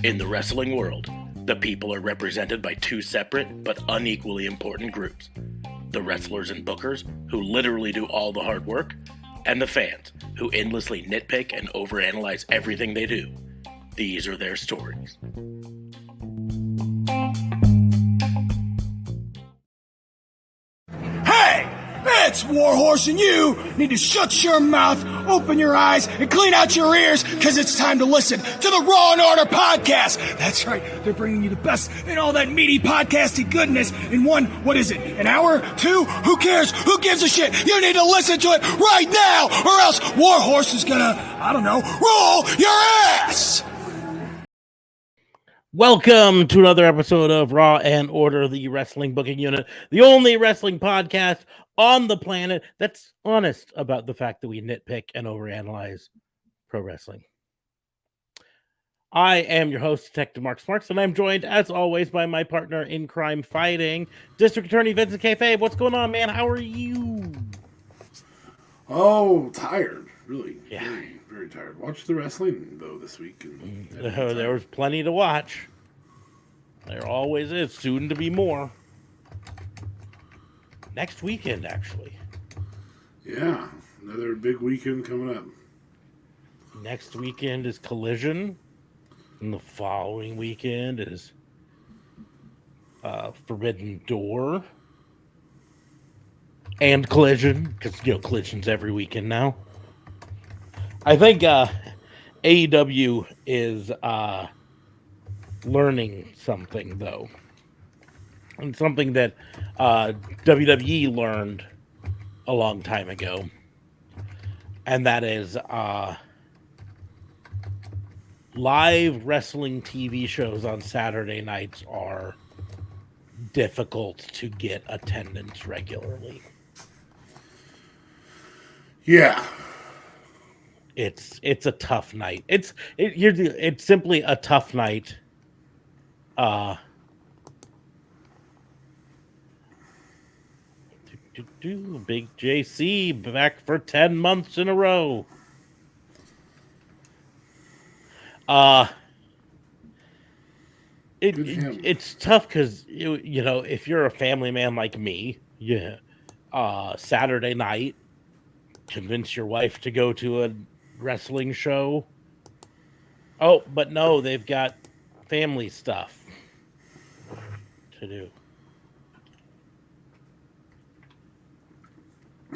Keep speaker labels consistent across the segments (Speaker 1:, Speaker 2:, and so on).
Speaker 1: In the wrestling world, the people are represented by two separate but unequally important groups. The wrestlers and bookers, who literally do all the hard work, and the fans, who endlessly nitpick and overanalyze everything they do. These are their stories.
Speaker 2: Hey! It's Warhorse, and you need to shut your mouth, open your eyes, and clean out your ears, because it's time to listen to the Raw and Order podcast. That's right, they're bringing you the best in all that meaty podcasty goodness in one, what is it, an hour? Two? Who cares? Who gives a shit? You need to listen to it right now, or else Warhorse is gonna, I don't know, roll your ass!
Speaker 3: Welcome to another episode of Raw and Order, the Wrestling Booking Unit, the only wrestling podcast on the planet that's honest about the fact that we nitpick and overanalyze pro wrestling. I am your host, Detective Mark Smarks, and I'm joined, as always, by my partner in crime fighting, District Attorney Vincent Kayfabe. What's going on, man? How are you?
Speaker 4: Oh, tired. Really.
Speaker 3: Yeah.
Speaker 4: Very, very tired. Watched the wrestling, though, this week. And
Speaker 3: There was plenty to watch. There always is. Soon to be more. Next weekend, actually.
Speaker 4: Yeah. Another big weekend coming up.
Speaker 3: Next weekend is Collision. And the following weekend is Forbidden Door. And Collision. Because, Collision's every weekend now. I think AEW is learning something, though. And something that WWE learned a long time ago. And that is live wrestling TV shows on Saturday nights are difficult to get attendance regularly.
Speaker 4: Yeah.
Speaker 3: It's a tough night. It's simply a tough night. Big JC back for 10 months in a row. It's tough because if you're a family man like me, Saturday night, convince your wife to go to a wrestling show. Oh, but no, they've got family stuff to do.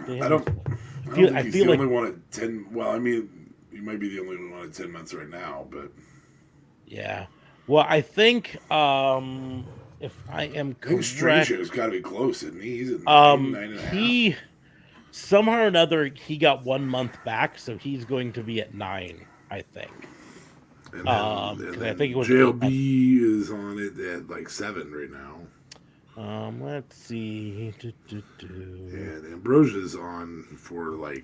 Speaker 4: I don't think he's the only one at 10. Well, I mean, you might be the only one at 10 months right now, but
Speaker 3: yeah. Well, I think if I am correct, I think
Speaker 4: Strange's got to be close, isn't he? He's at 9.5.
Speaker 3: Somehow or another, he got 1 month back, so he's going to be at 9, I think.
Speaker 4: And then
Speaker 3: I think it was
Speaker 4: JLB is on it at like 7 right now.
Speaker 3: Let's see.
Speaker 4: And Ambrosia's on for like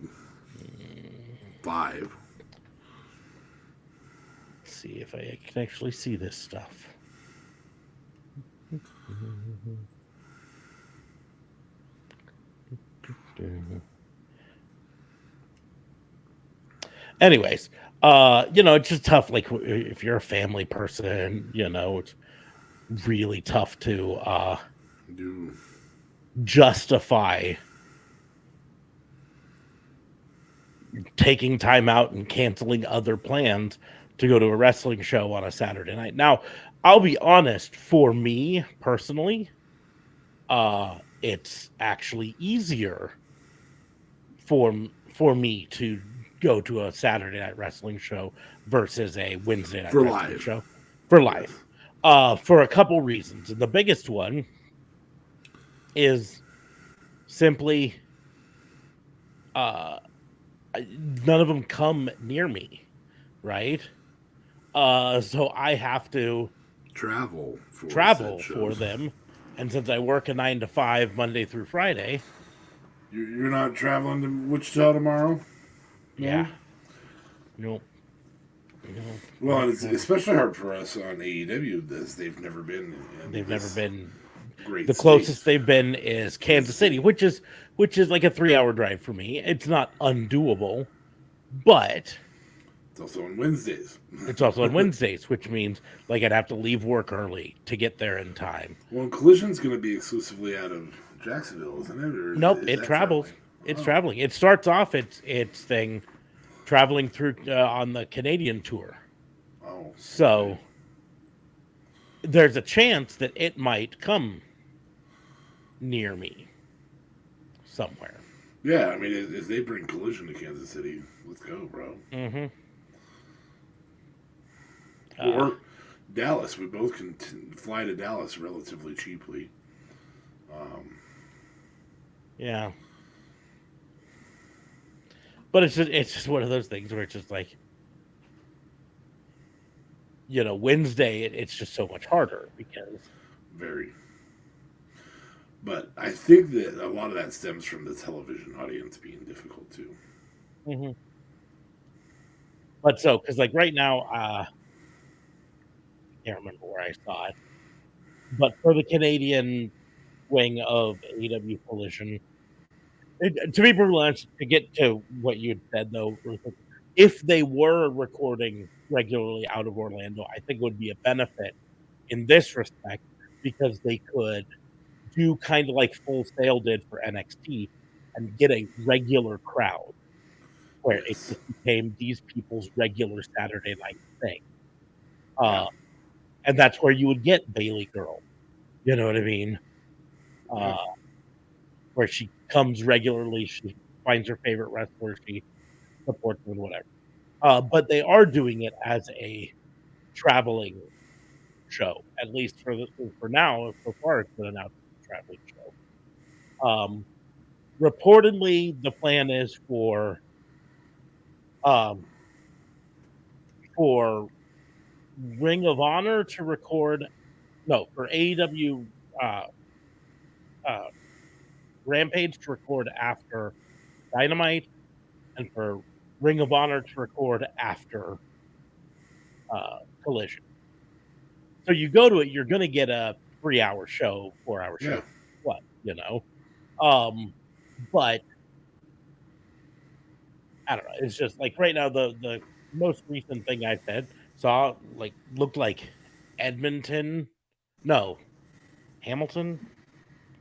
Speaker 4: 5.
Speaker 3: Let's see if I can actually see this stuff. Anyways, it's just tough. Like if you're a family person, it's really tough to justify taking time out and canceling other plans to go to a wrestling show on a Saturday night. Now, I'll be honest, for me personally, it's actually easier for me to go to a Saturday night wrestling show versus a Wednesday night wrestling show for live. For a couple reasons. And the biggest one is simply none of them come near me, right? So I have to
Speaker 4: travel
Speaker 3: for them. And since I work a 9 to 5 Monday through Friday,
Speaker 4: you're not traveling to Wichita tomorrow?
Speaker 3: Yeah. Nope.
Speaker 4: Well, it's especially hard for us on AEW. They've never been.
Speaker 3: Great. The closest they've been is Kansas City, which is like a 3-hour drive for me. It's not undoable, but
Speaker 4: It's also on Wednesdays.
Speaker 3: It's also on Wednesdays, which means like I'd have to leave work early to get there in time.
Speaker 4: Well, Collision's going to be exclusively out of Jacksonville, isn't it? Or
Speaker 3: nope, it travels. It's traveling. It starts off its thing traveling through on the Canadian tour.
Speaker 4: Oh,
Speaker 3: so there's a chance that it might come near me somewhere.
Speaker 4: Yeah, I mean, if they bring Collision to Kansas City, let's go, bro.
Speaker 3: Mm-hmm.
Speaker 4: Or Dallas. We both can fly to Dallas relatively cheaply.
Speaker 3: Yeah. But it's just one of those things where it's just like, Wednesday, it's just so much harder because...
Speaker 4: Very. But I think that a lot of that stems from the television audience being difficult, too.
Speaker 3: Mm-hmm. But because like right now, I can't remember where I saw it, but for the Canadian wing of AEW Collision, to be brutally honest, to get to what you had said though, if they were recording regularly out of Orlando, I think it would be a benefit in this respect because they could do kind of like Full Sail did for NXT and get a regular crowd where it just became these people's regular Saturday night thing. And that's where you would get Bailey Girl. You know what I mean? Where she comes regularly, she finds her favorite wrestler, she supports them, whatever. But they are doing it as a traveling show, at least for now. So far, it's been announced as a traveling show. Reportedly, the plan is for Ring of Honor to record, for AEW Rampage to record after Dynamite, and for Ring of Honor to record after Collision. So you go to it, you're going to get a 3-hour show, 4-hour show.
Speaker 4: Yeah.
Speaker 3: But I don't know. It's just like right now, the most recent thing I saw looked like Hamilton.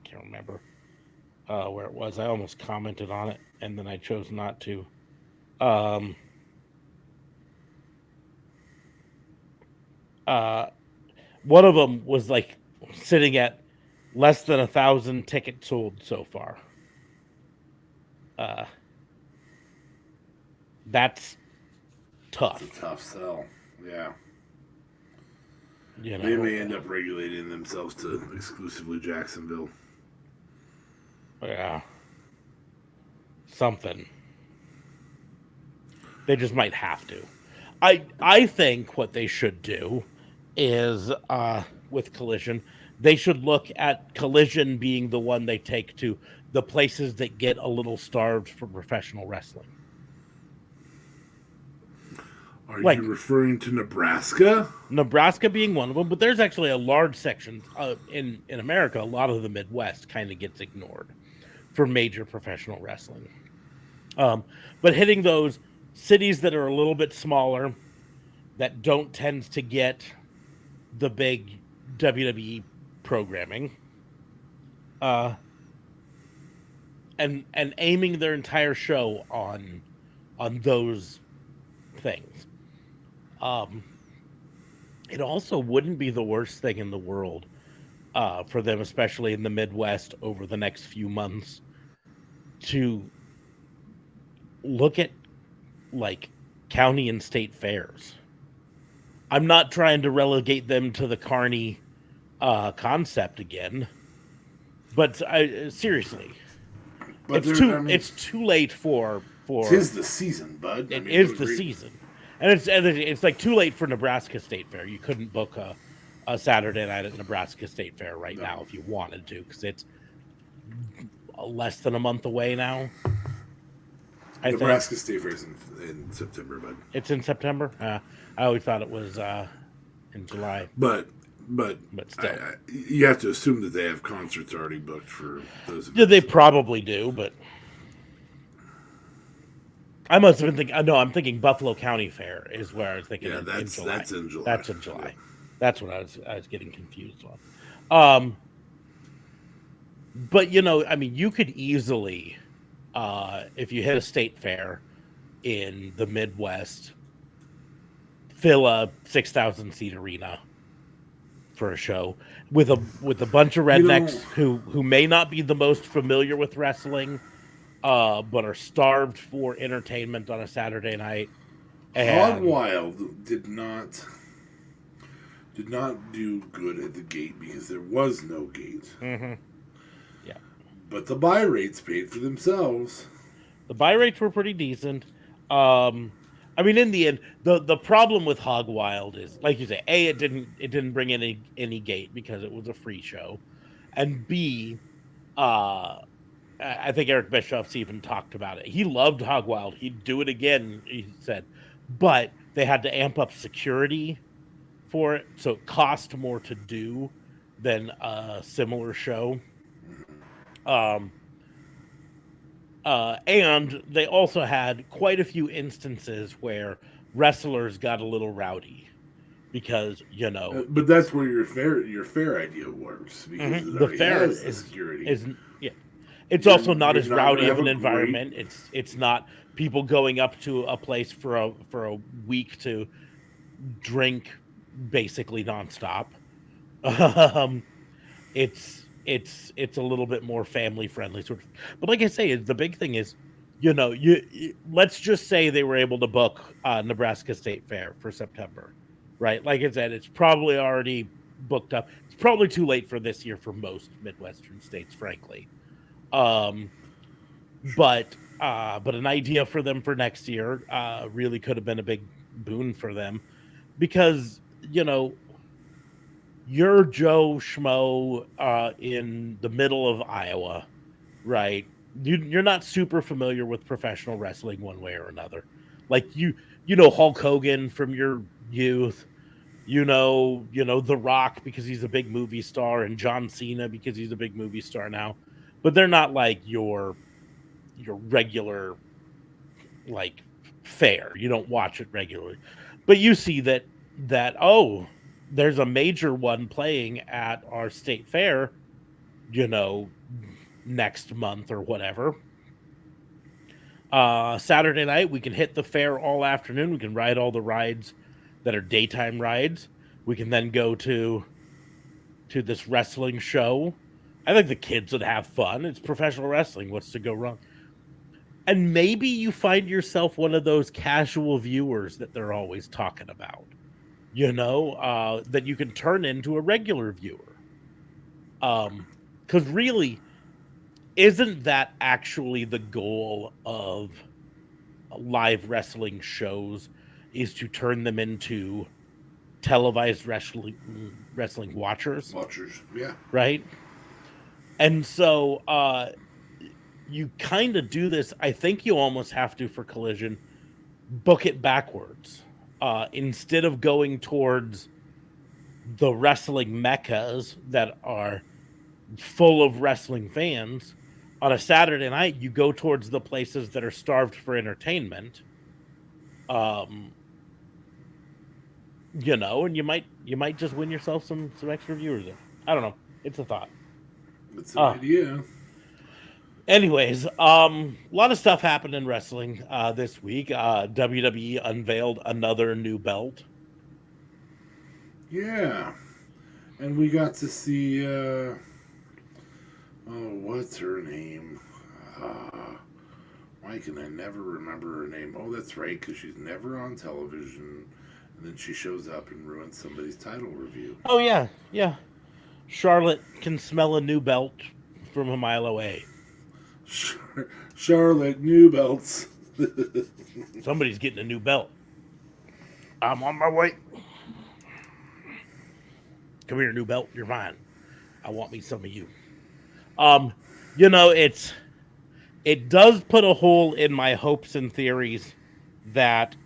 Speaker 3: Can't remember where it was. I almost commented on it, and then I chose not to. One of them was like sitting at less than 1,000 tickets sold so far. That's tough.
Speaker 4: It's a tough sell. Yeah.
Speaker 3: They
Speaker 4: may end up regulating themselves to exclusively Jacksonville.
Speaker 3: Yeah. Something. They just might have to. I think what they should do is with Collision, they should look at Collision being the one they take to the places that get a little starved for professional wrestling.
Speaker 4: Are you referring to Nebraska?
Speaker 3: Nebraska being one of them, but there's actually a large section in America. A lot of the Midwest kind of gets ignored for major professional wrestling. But hitting those cities that are a little bit smaller, that don't tend to get the big WWE programming, and aiming their entire show on those things. It also wouldn't be the worst thing in the world for them, especially in the Midwest over the next few months, to look at like county and state fairs. I'm not trying to relegate them to the Carney concept again, but seriously, it's too late for.
Speaker 4: Tis the season, bud.
Speaker 3: It is the season. And it's like too late for Nebraska State Fair. You couldn't book a Saturday night at Nebraska State Fair now if you wanted to, because it's less than a month away now.
Speaker 4: Nebraska State Fair is in September, bud.
Speaker 3: It's in September? I always thought it was in July.
Speaker 4: But still. You have to assume that they have concerts already booked for those events.
Speaker 3: Yeah, they probably do, but... I must have been thinking. No, I'm thinking Buffalo County Fair is where I was thinking.
Speaker 4: Yeah,
Speaker 3: in July.
Speaker 4: That's in July.
Speaker 3: That's in July.
Speaker 4: Yeah.
Speaker 3: That's what I was getting confused on. But I mean, you could easily, if you hit a state fair in the Midwest, fill a 6,000 seat arena for a show with a bunch of rednecks who may not be the most familiar with wrestling, but are starved for entertainment on a Saturday night.
Speaker 4: Hog Wild did not do good at the gate because there was no gate.
Speaker 3: Mm-hmm. Yeah,
Speaker 4: but the buy rates paid for themselves.
Speaker 3: The buy rates were pretty decent. I mean, in the end, the problem with Hog Wild is, like you say, A, it didn't bring any gate because it was a free show, and B, I think Eric Bischoff's even talked about it. He loved Hog Wild. He'd do it again, he said, but they had to amp up security for it, so it cost more to do than a similar show. And they also had quite a few instances where wrestlers got a little rowdy because
Speaker 4: but that's where your fair idea works because
Speaker 3: the fair is
Speaker 4: security.
Speaker 3: It's also not as rowdy of an environment. It's not people going up to a place for a week to drink basically nonstop. It's a little bit more family friendly sort of. But like I say, the big thing is, let's just say they were able to book Nebraska State Fair for September, right? Like I said, it's probably already booked up. It's probably too late for this year for most Midwestern states, frankly. But an idea for them for next year really could have been a big boon for them because you're Joe Schmo in the middle of Iowa, right? You're not super familiar with professional wrestling one way or another. Like you know Hulk Hogan from your youth, you know The Rock because he's a big movie star, and John Cena because he's a big movie star now. But they're not like your regular like fair. You don't watch it regularly, but you see that there's a major one playing at our state fair, next month or whatever. Saturday night, we can hit the fair all afternoon. We can ride all the rides that are daytime rides. We can then go to this wrestling show. I think the kids would have fun. It's professional wrestling. What's to go wrong? And maybe you find yourself one of those casual viewers that they're always talking about. That you can turn into a regular viewer. Because really, isn't that actually the goal of live wrestling shows, is to turn them into televised wrestling watchers?
Speaker 4: Watchers, yeah.
Speaker 3: Right? And so you kind of do this, I think you almost have to, for Collision, book it backwards. Instead of going towards the wrestling meccas that are full of wrestling fans, on a Saturday night, you go towards the places that are starved for entertainment. And you might just win yourself some extra viewers there. I don't know. It's a thought.
Speaker 4: It's an idea.
Speaker 3: Anyways, a lot of stuff happened in wrestling this week. WWE unveiled another new belt.
Speaker 4: Yeah. And we got to see, what's her name? Why can I never remember her name? Oh, that's right, because she's never on television. And then she shows up and ruins somebody's title review.
Speaker 3: Oh, yeah. Charlotte can smell a new belt from a mile away.
Speaker 4: Charlotte, new belts.
Speaker 3: Somebody's getting a new belt. I'm on my way. Come here, new belt. You're mine. I want me some of you. It does put a hole in my hopes and theories that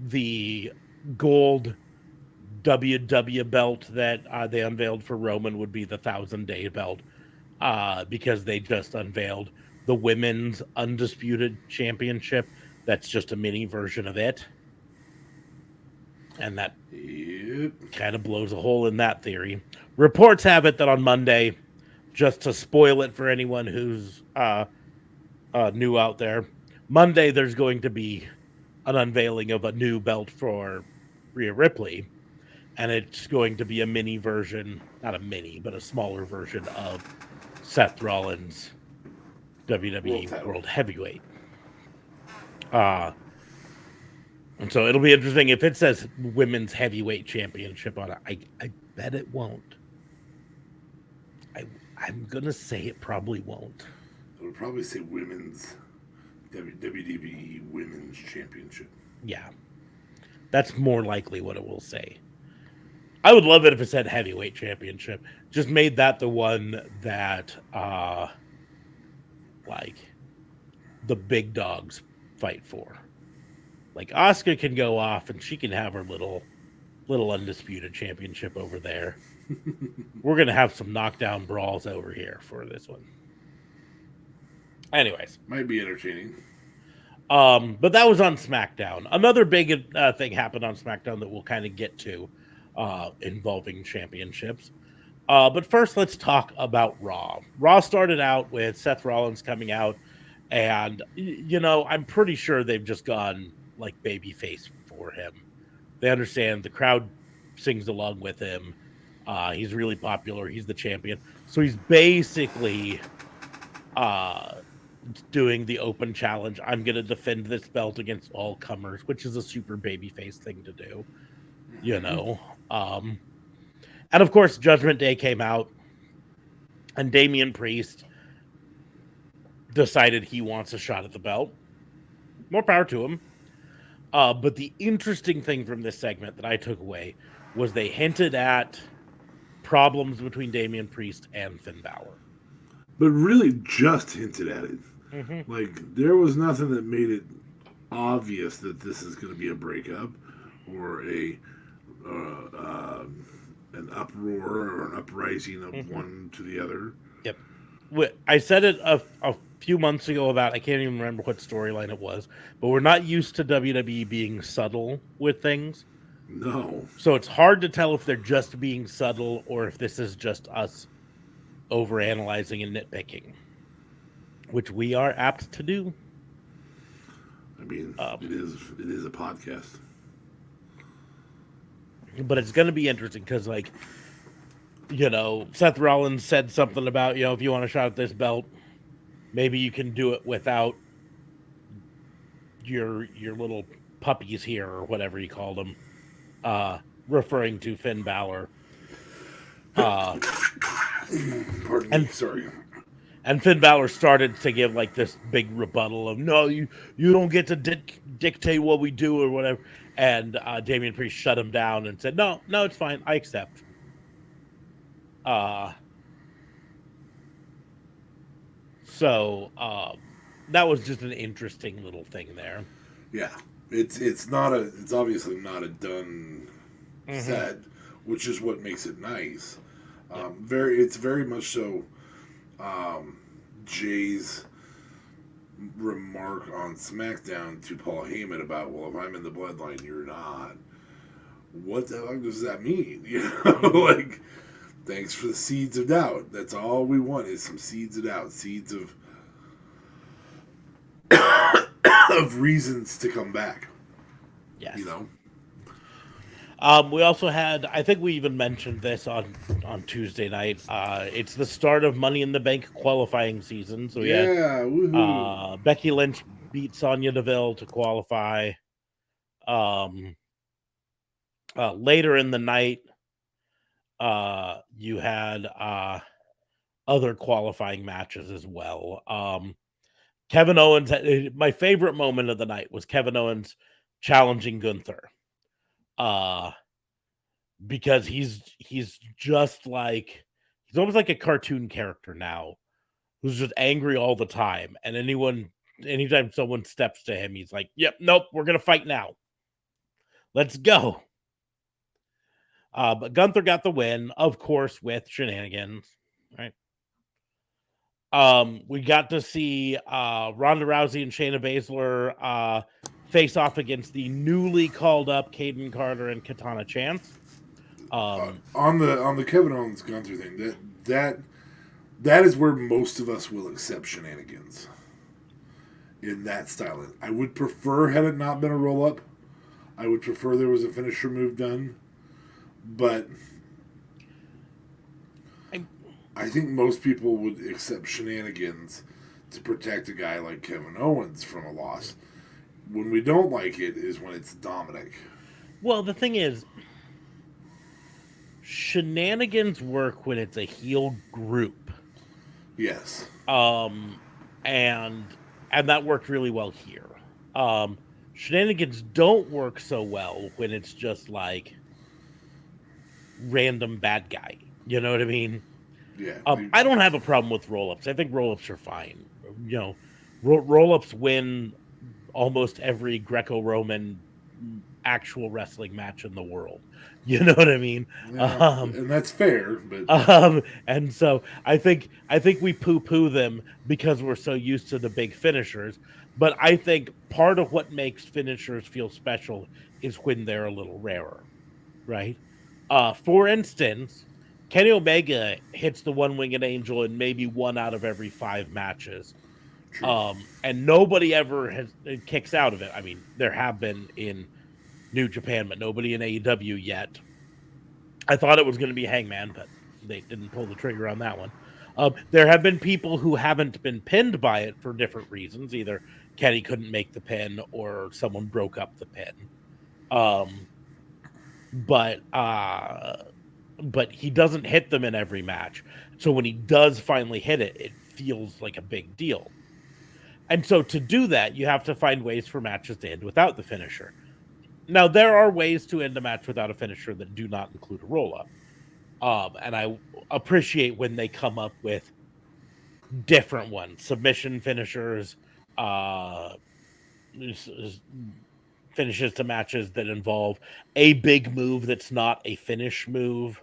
Speaker 3: the gold WW belt that they unveiled for Roman would be the 1,000-day belt, because they just unveiled the women's undisputed championship. That's just a mini version of it. And that kind of blows a hole in that theory. Reports have it that on Monday, just to spoil it for anyone who's new out there, Monday there's going to be an unveiling of a new belt for Rhea Ripley, and it's going to be a mini version, not a mini, but a smaller version of Seth Rollins' WWE World Heavyweight. And so it'll be interesting if it says Women's Heavyweight Championship on it. I bet it won't. I'm gonna say it probably won't.
Speaker 4: It would probably say Women's WWE Women's Championship.
Speaker 3: Yeah, that's more likely what it will say. I would love it if it said Heavyweight Championship. Just made that the one that like the big dogs fight for. Like Asuka can go off and she can have her little undisputed championship over there. We're gonna have some knockdown brawls over here for this one. Anyways,
Speaker 4: might be entertaining.
Speaker 3: But that was on SmackDown. Another big thing happened on SmackDown that we'll kind of get to, involving championships. But first, let's talk about Raw. Raw started out with Seth Rollins coming out, and I'm pretty sure they've just gone like babyface for him. They understand the crowd sings along with him. He's really popular. He's the champion. So he's basically doing the open challenge. I'm going to defend this belt against all comers, which is a super babyface thing to do, And of course, Judgment Day came out, and Damian Priest decided he wants a shot at the belt. More power to him. But the interesting thing from this segment that I took away was they hinted at problems between Damian Priest and Finn Balor.
Speaker 4: But really just hinted at it. Mm-hmm. Like, there was nothing that made it obvious that this is going to be a breakup or an uproar or an uprising of one to the other.
Speaker 3: Yep. I said it a few months ago about, I can't even remember what storyline it was, but we're not used to WWE being subtle with things.
Speaker 4: No.
Speaker 3: So it's hard to tell if they're just being subtle or if this is just us overanalyzing and nitpicking, which we are apt to do.
Speaker 4: I mean, it is a podcast.
Speaker 3: But it's going to be interesting because, Seth Rollins said something about, if you want a shot at this belt, maybe you can do it without your little puppies here or whatever he called them, referring to Finn Balor.
Speaker 4: Pardon me, sorry.
Speaker 3: And Finn Balor started to give this big rebuttal of, no, you don't get to dictate what we do or whatever. And Damian Priest shut him down and said, no, it's fine. I accept. So that was just an interesting little thing there.
Speaker 4: Yeah. It's obviously not a done set, which is what makes it nice. It's very much so Jay's remark on SmackDown to Paul Heyman about, well, if I'm in the bloodline, you're not. What the fuck does that mean? Thanks for the seeds of doubt. That's all we want is some seeds of doubt, seeds of of reasons to come back.
Speaker 3: Yes. We also had, I think we even mentioned this on Tuesday night. It's the start of Money in the Bank qualifying season. So Becky Lynch beat Sonya Deville to qualify. Later in the night, you had other qualifying matches as well. Kevin Owens, my favorite moment of the night was Kevin Owens challenging Gunther. Because he's just he's almost like a cartoon character now who's just angry all the time. And anytime someone steps to him, he's like, yep, nope, we're going to fight now. Let's go. But Gunther got the win, of course, with shenanigans, right? We got to see Ronda Rousey and Shayna Baszler face off against the newly called up Caden Carter and Katana Chance.
Speaker 4: On the Kevin Owens Gunther thing, that is where most of us will accept shenanigans in that style. I would prefer had it not been a roll up. I would prefer there was a finisher move done, but I think most people would accept shenanigans to protect a guy like Kevin Owens from a loss. When we don't like it is when it's Dominic.
Speaker 3: Well, the thing is, shenanigans work when it's a heel group.
Speaker 4: Yes.
Speaker 3: And that worked really well here. Shenanigans don't work so well when it's just like random bad guy. You know what I mean?
Speaker 4: Yeah.
Speaker 3: I don't have a problem with roll-ups. I think roll-ups are fine. You know, roll-ups win almost every Greco-Roman actual wrestling match in the world. You know what I mean?
Speaker 4: Yeah, and that's fair, but
Speaker 3: and so I think we poo-poo them because we're so used to the big finishers. But I think part of what makes finishers feel special is when they're a little rarer, right? For instance, Kenny Omega hits the one-winged angel in maybe 1 out of every 5 matches.
Speaker 4: true.
Speaker 3: And nobody ever kicks out of it. I mean, there have been in New Japan, but nobody in AEW yet. I thought it was going to be Hangman, but they didn't pull the trigger on that one. There have been people who haven't been pinned by it for different reasons. Either Kenny couldn't make the pin or someone broke up the pin. But he doesn't hit them in every match. So when he does finally hit it, it feels like a big deal. And so to do that, you have to find ways for matches to end without the finisher. Now, there are ways to end a match without a finisher that do not include a roll-up. And I appreciate when they come up with different ones. Submission finishers, finishes to matches that involve a big move that's not a finish move.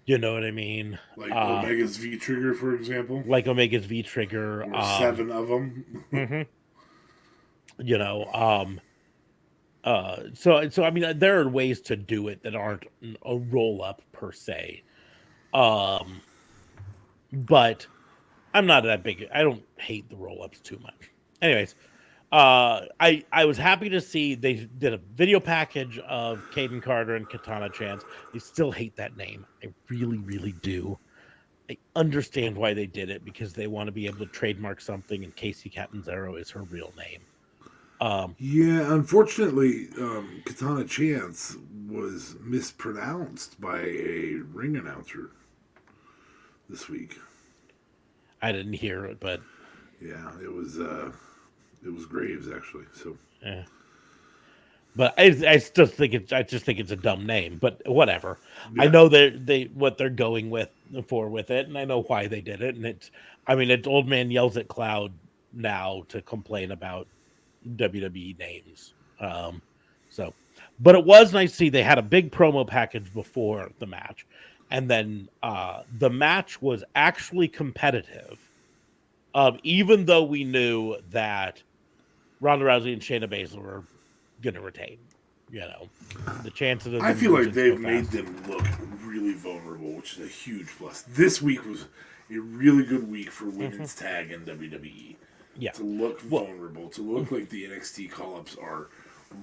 Speaker 3: You know what I mean?
Speaker 4: Like Omega's V Trigger, for example.
Speaker 3: Like Omega's V Trigger.
Speaker 4: Or 7 of them.
Speaker 3: Mm-hmm. You know, so I mean, there are ways to do it that aren't a roll up per se. But I'm not that big. I don't hate the roll ups too much. Anyways, I was happy to see they did a video package of Caden Carter and Katana Chance. I still hate that name. I really, really do. I understand why they did it because they want to be able to trademark something, and Casey Catanzaro is her real name.
Speaker 4: Yeah, unfortunately, Katana Chance was mispronounced by a ring announcer this week.
Speaker 3: I didn't hear it, but
Speaker 4: yeah, it was Graves actually. So,
Speaker 3: yeah. But I still think it's a dumb name, but whatever. Yeah. I know they what they're going with it, and I know why they did it. And it's Old Man Yells at Cloud now to complain about WWE names. But it was nice to see they had a big promo package before the match, and then the match was actually competitive. Even though we knew that Ronda Rousey and Shayna Baszler were going to retain, you know, the chances of
Speaker 4: I feel like they've made them look really vulnerable, which is a huge plus. This week was a really good week for women's tag in WWE.
Speaker 3: Yeah.
Speaker 4: To look vulnerable, to look like the NXT call-ups are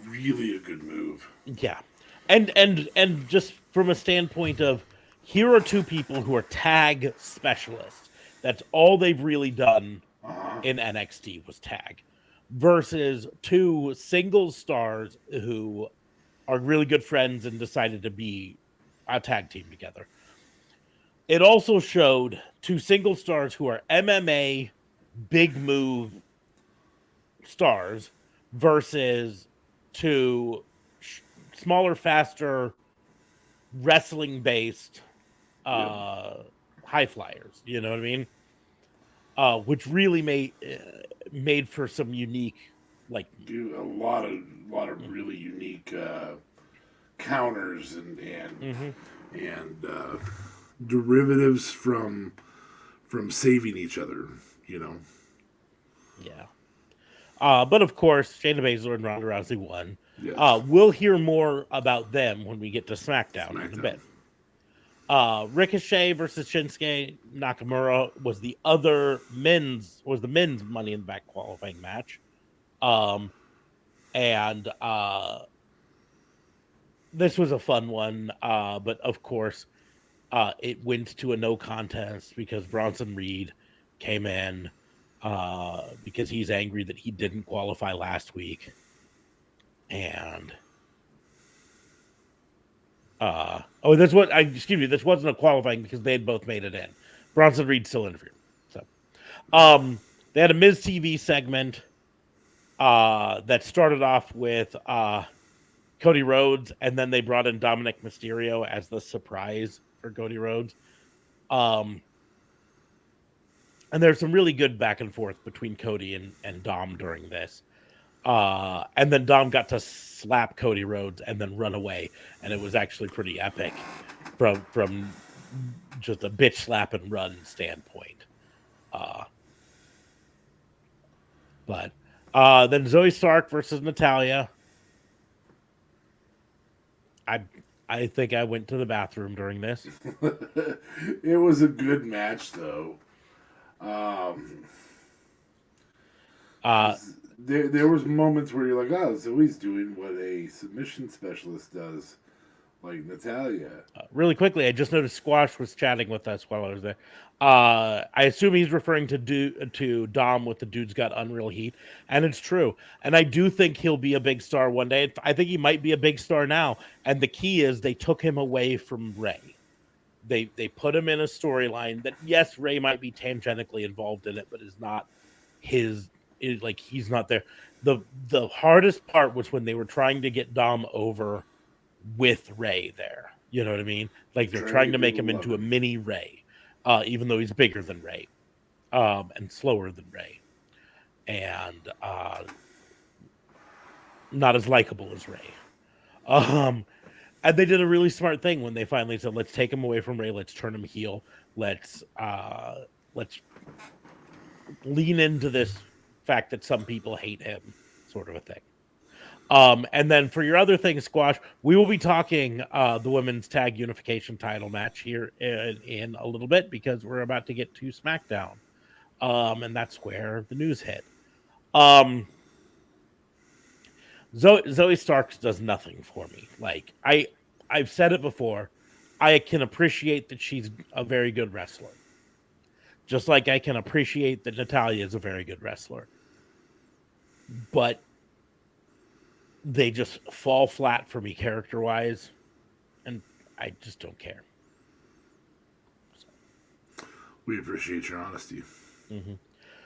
Speaker 4: really a good move.
Speaker 3: Yeah. And just from a standpoint of, here are two people who are tag specialists. That's all they've really done in NXT was tag. Versus two single stars who are really good friends and decided to be a tag team together. It also showed two single stars who are MMA big move stars versus two smaller, faster, wrestling based high flyers. You know what I mean? Which really made for some unique, like,
Speaker 4: a lot of really unique counters and derivatives from saving each other.
Speaker 3: Yeah. But of course, Shayna Baszler and Ronda Rousey won.
Speaker 4: Yes.
Speaker 3: We'll hear more about them when we get to SmackDown in a bit. Ricochet versus Shinsuke Nakamura was the men's Money in the Bank qualifying match. And this was a fun one, but of course, it went to a no contest because Bronson Reed came in because he's angry that he didn't qualify last week. And this wasn't a qualifying because they had both made it in. Bronson Reed still interfered. So they had a Miz TV segment that started off with Cody Rhodes, and then they brought in Dominic Mysterio as the surprise for Cody Rhodes. And there's some really good back and forth between Cody and Dom during this. And then Dom got to slap Cody Rhodes and then run away, and it was actually pretty epic from just a bitch slap and run standpoint. But then Zoe Stark versus Natalya. I think I went to the bathroom during this.
Speaker 4: It was a good match, though. There was moments where you're like, oh, Zoe's doing what a submission specialist does, like Natalya.
Speaker 3: Really quickly, I just noticed Squash was chatting with us while I was there. I assume he's referring to Dom with the Dude's Got Unreal Heat, and it's true. And I do think he'll be a big star one day. I think he might be a big star now. And the key is they took him away from Ray. They put him in a storyline that, yes, Ray might be tangentially involved in it, but is not he's not there. The hardest part was when they were trying to get Dom over with Ray there. You know what I mean? Like they're trying to make him into a mini Ray, even though he's bigger than Ray, and slower than Ray, and not as likable as Ray. And they did a really smart thing when they finally said, "Let's take him away from Ray. Let's turn him heel. Let's lean into this fact that some people hate him," sort of a thing. And then for your other thing, Squash, we will be talking the women's tag unification title match here in a little bit because we're about to get to SmackDown. And that's where the news hit. Zoe Starks does nothing for me. Like I've said it before, I can appreciate that she's a very good wrestler. Just like I can appreciate that Natalya is a very good wrestler. But they just fall flat for me character-wise, and I just don't care.
Speaker 4: We appreciate your honesty.
Speaker 3: Mm-hmm.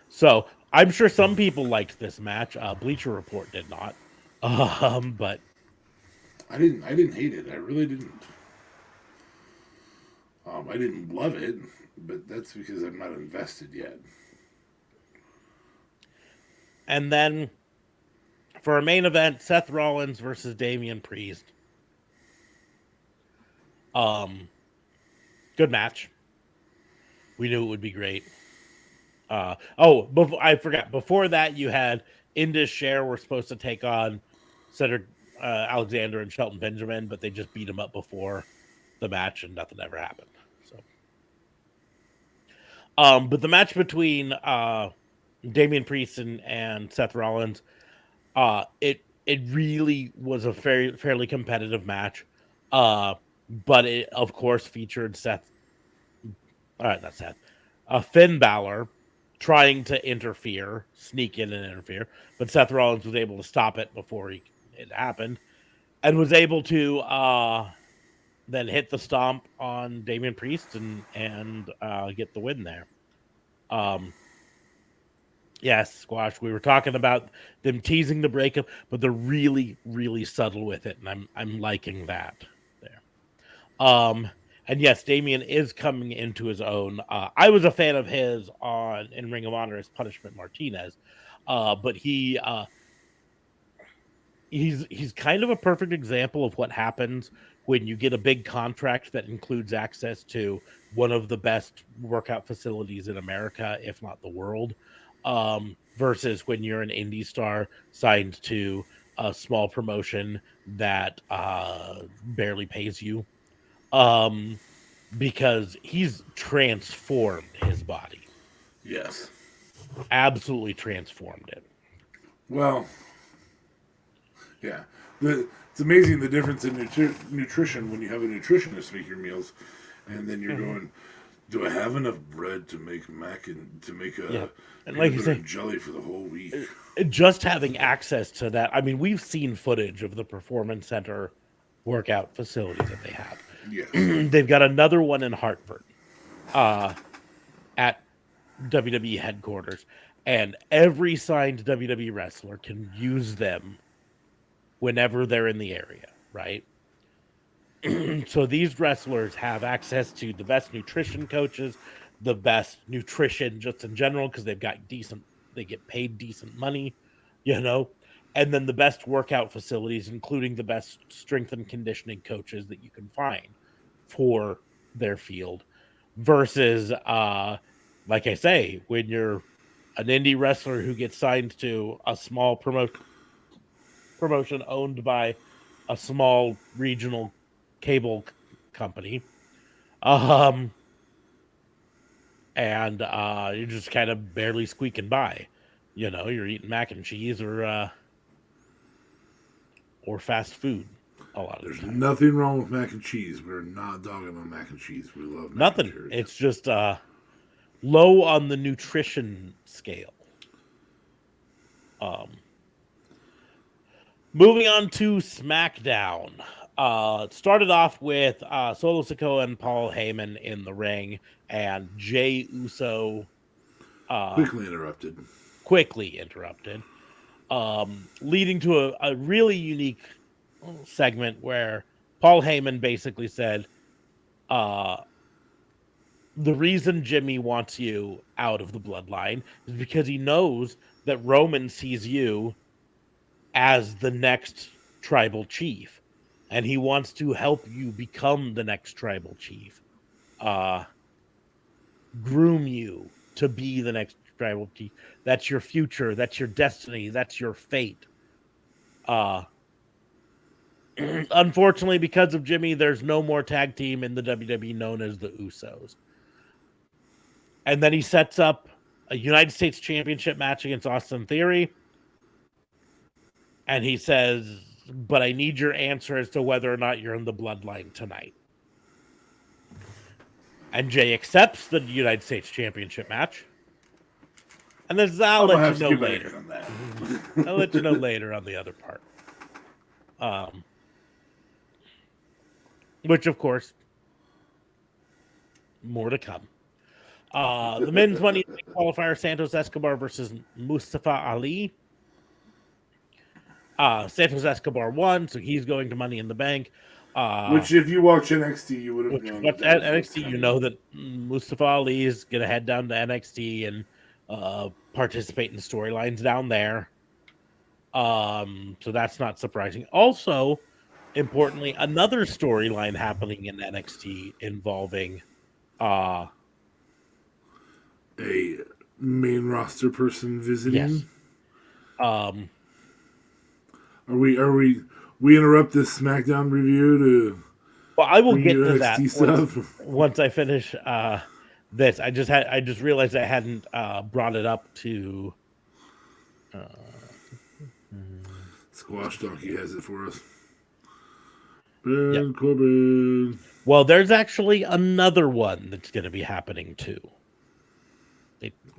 Speaker 3: So I'm sure some people liked this match. Bleacher Report did not, but
Speaker 4: I didn't hate it. I really didn't. I didn't love it, but that's because I'm not invested yet.
Speaker 3: And then for our main event, Seth Rollins versus Damian Priest. Good match. We knew it would be great. I forgot. Before that, you had Indus Sher were supposed to take on Cedric Alexander and Shelton Benjamin, but they just beat him up before the match, and nothing ever happened. So, but the match between Damian Priest and Seth Rollins, it really was a fairly competitive match, but it of course featured Finn Balor trying to sneak in and interfere, but Seth Rollins was able to stop it before it happened, and was able to then hit the stomp on Damian Priest and get the win there. Yes, Squash. We were talking about them teasing the breakup, but they're really, really subtle with it, and I'm liking that there. And yes, Damian is coming into his own. I was a fan of his in Ring of Honor as Punishment Martinez, but he's kind of a perfect example of what happens when you get a big contract that includes access to one of the best workout facilities in America, if not the world, versus when you're an indie star signed to a small promotion that barely pays you. Because he's transformed his body.
Speaker 4: Yes.
Speaker 3: Absolutely transformed it.
Speaker 4: Well, yeah. It's amazing the difference in nutrition when you have a nutritionist make your meals, and then you're going, "Do I have enough bread to make
Speaker 3: and like you say,
Speaker 4: jelly for the whole week?"
Speaker 3: Just having access to that. I mean, we've seen footage of the Performance Center workout facility that they have.
Speaker 4: Yes.
Speaker 3: They've got another one in Hartford, at WWE headquarters, and every signed WWE wrestler can use them whenever they're in the area, right? So these wrestlers have access to the best nutrition coaches, the best nutrition just in general, because they get paid decent money, and then the best workout facilities, including the best strength and conditioning coaches that you can find for their field, versus like I say, when you're an indie wrestler who gets signed to a small promotion owned by a small regional cable company, and you're just kind of barely squeaking by. You're eating mac and cheese or fast food a lot of
Speaker 4: There's
Speaker 3: the time.
Speaker 4: nothing wrong with mac and cheese. We're not dogging on mac and cheese. We love mac
Speaker 3: Nothing.
Speaker 4: and cheese.
Speaker 3: It's just low on the nutrition scale. Moving on to SmackDown. It started off with Solo Sikoa and Paul Heyman in the ring, and Jey Uso
Speaker 4: quickly interrupted.
Speaker 3: Leading to a really unique segment where Paul Heyman basically said, the reason Jimmy wants you out of the bloodline is because he knows that Roman sees you as the next tribal chief, and he wants to help you become the next tribal chief, groom you to be the next tribal chief. That's your future, that's your destiny, that's your fate. Unfortunately, because of Jimmy, there's no more tag team in the WWE known as the Usos. And then he sets up a United States Championship match against Austin Theory. And he says, but I need your answer as to whether or not you're in the bloodline tonight. And Jey accepts the United States Championship match. And then I'll let you know later.
Speaker 4: On that.
Speaker 3: I'll let you know later on the other part. Which, of course, more to come. The men's money qualifier, Santos Escobar versus Mustafa Ali. Santos Escobar won, so he's going to Money in the Bank.
Speaker 4: Which, if you watch NXT, you would have known.
Speaker 3: At NXT, you know that Mustafa Ali is going to head down to NXT and participate in storylines down there. So that's not surprising. Also, importantly, another storyline happening in NXT involving
Speaker 4: a main roster person visiting.
Speaker 3: Yes.
Speaker 4: We interrupt this SmackDown review to?
Speaker 3: Well, I will get to that
Speaker 4: stuff
Speaker 3: once I finish this. I just realized I hadn't brought it up to.
Speaker 4: Squash Donkey has it for us. Baron Corbin.
Speaker 3: Well, there's actually another one that's going to be happening too.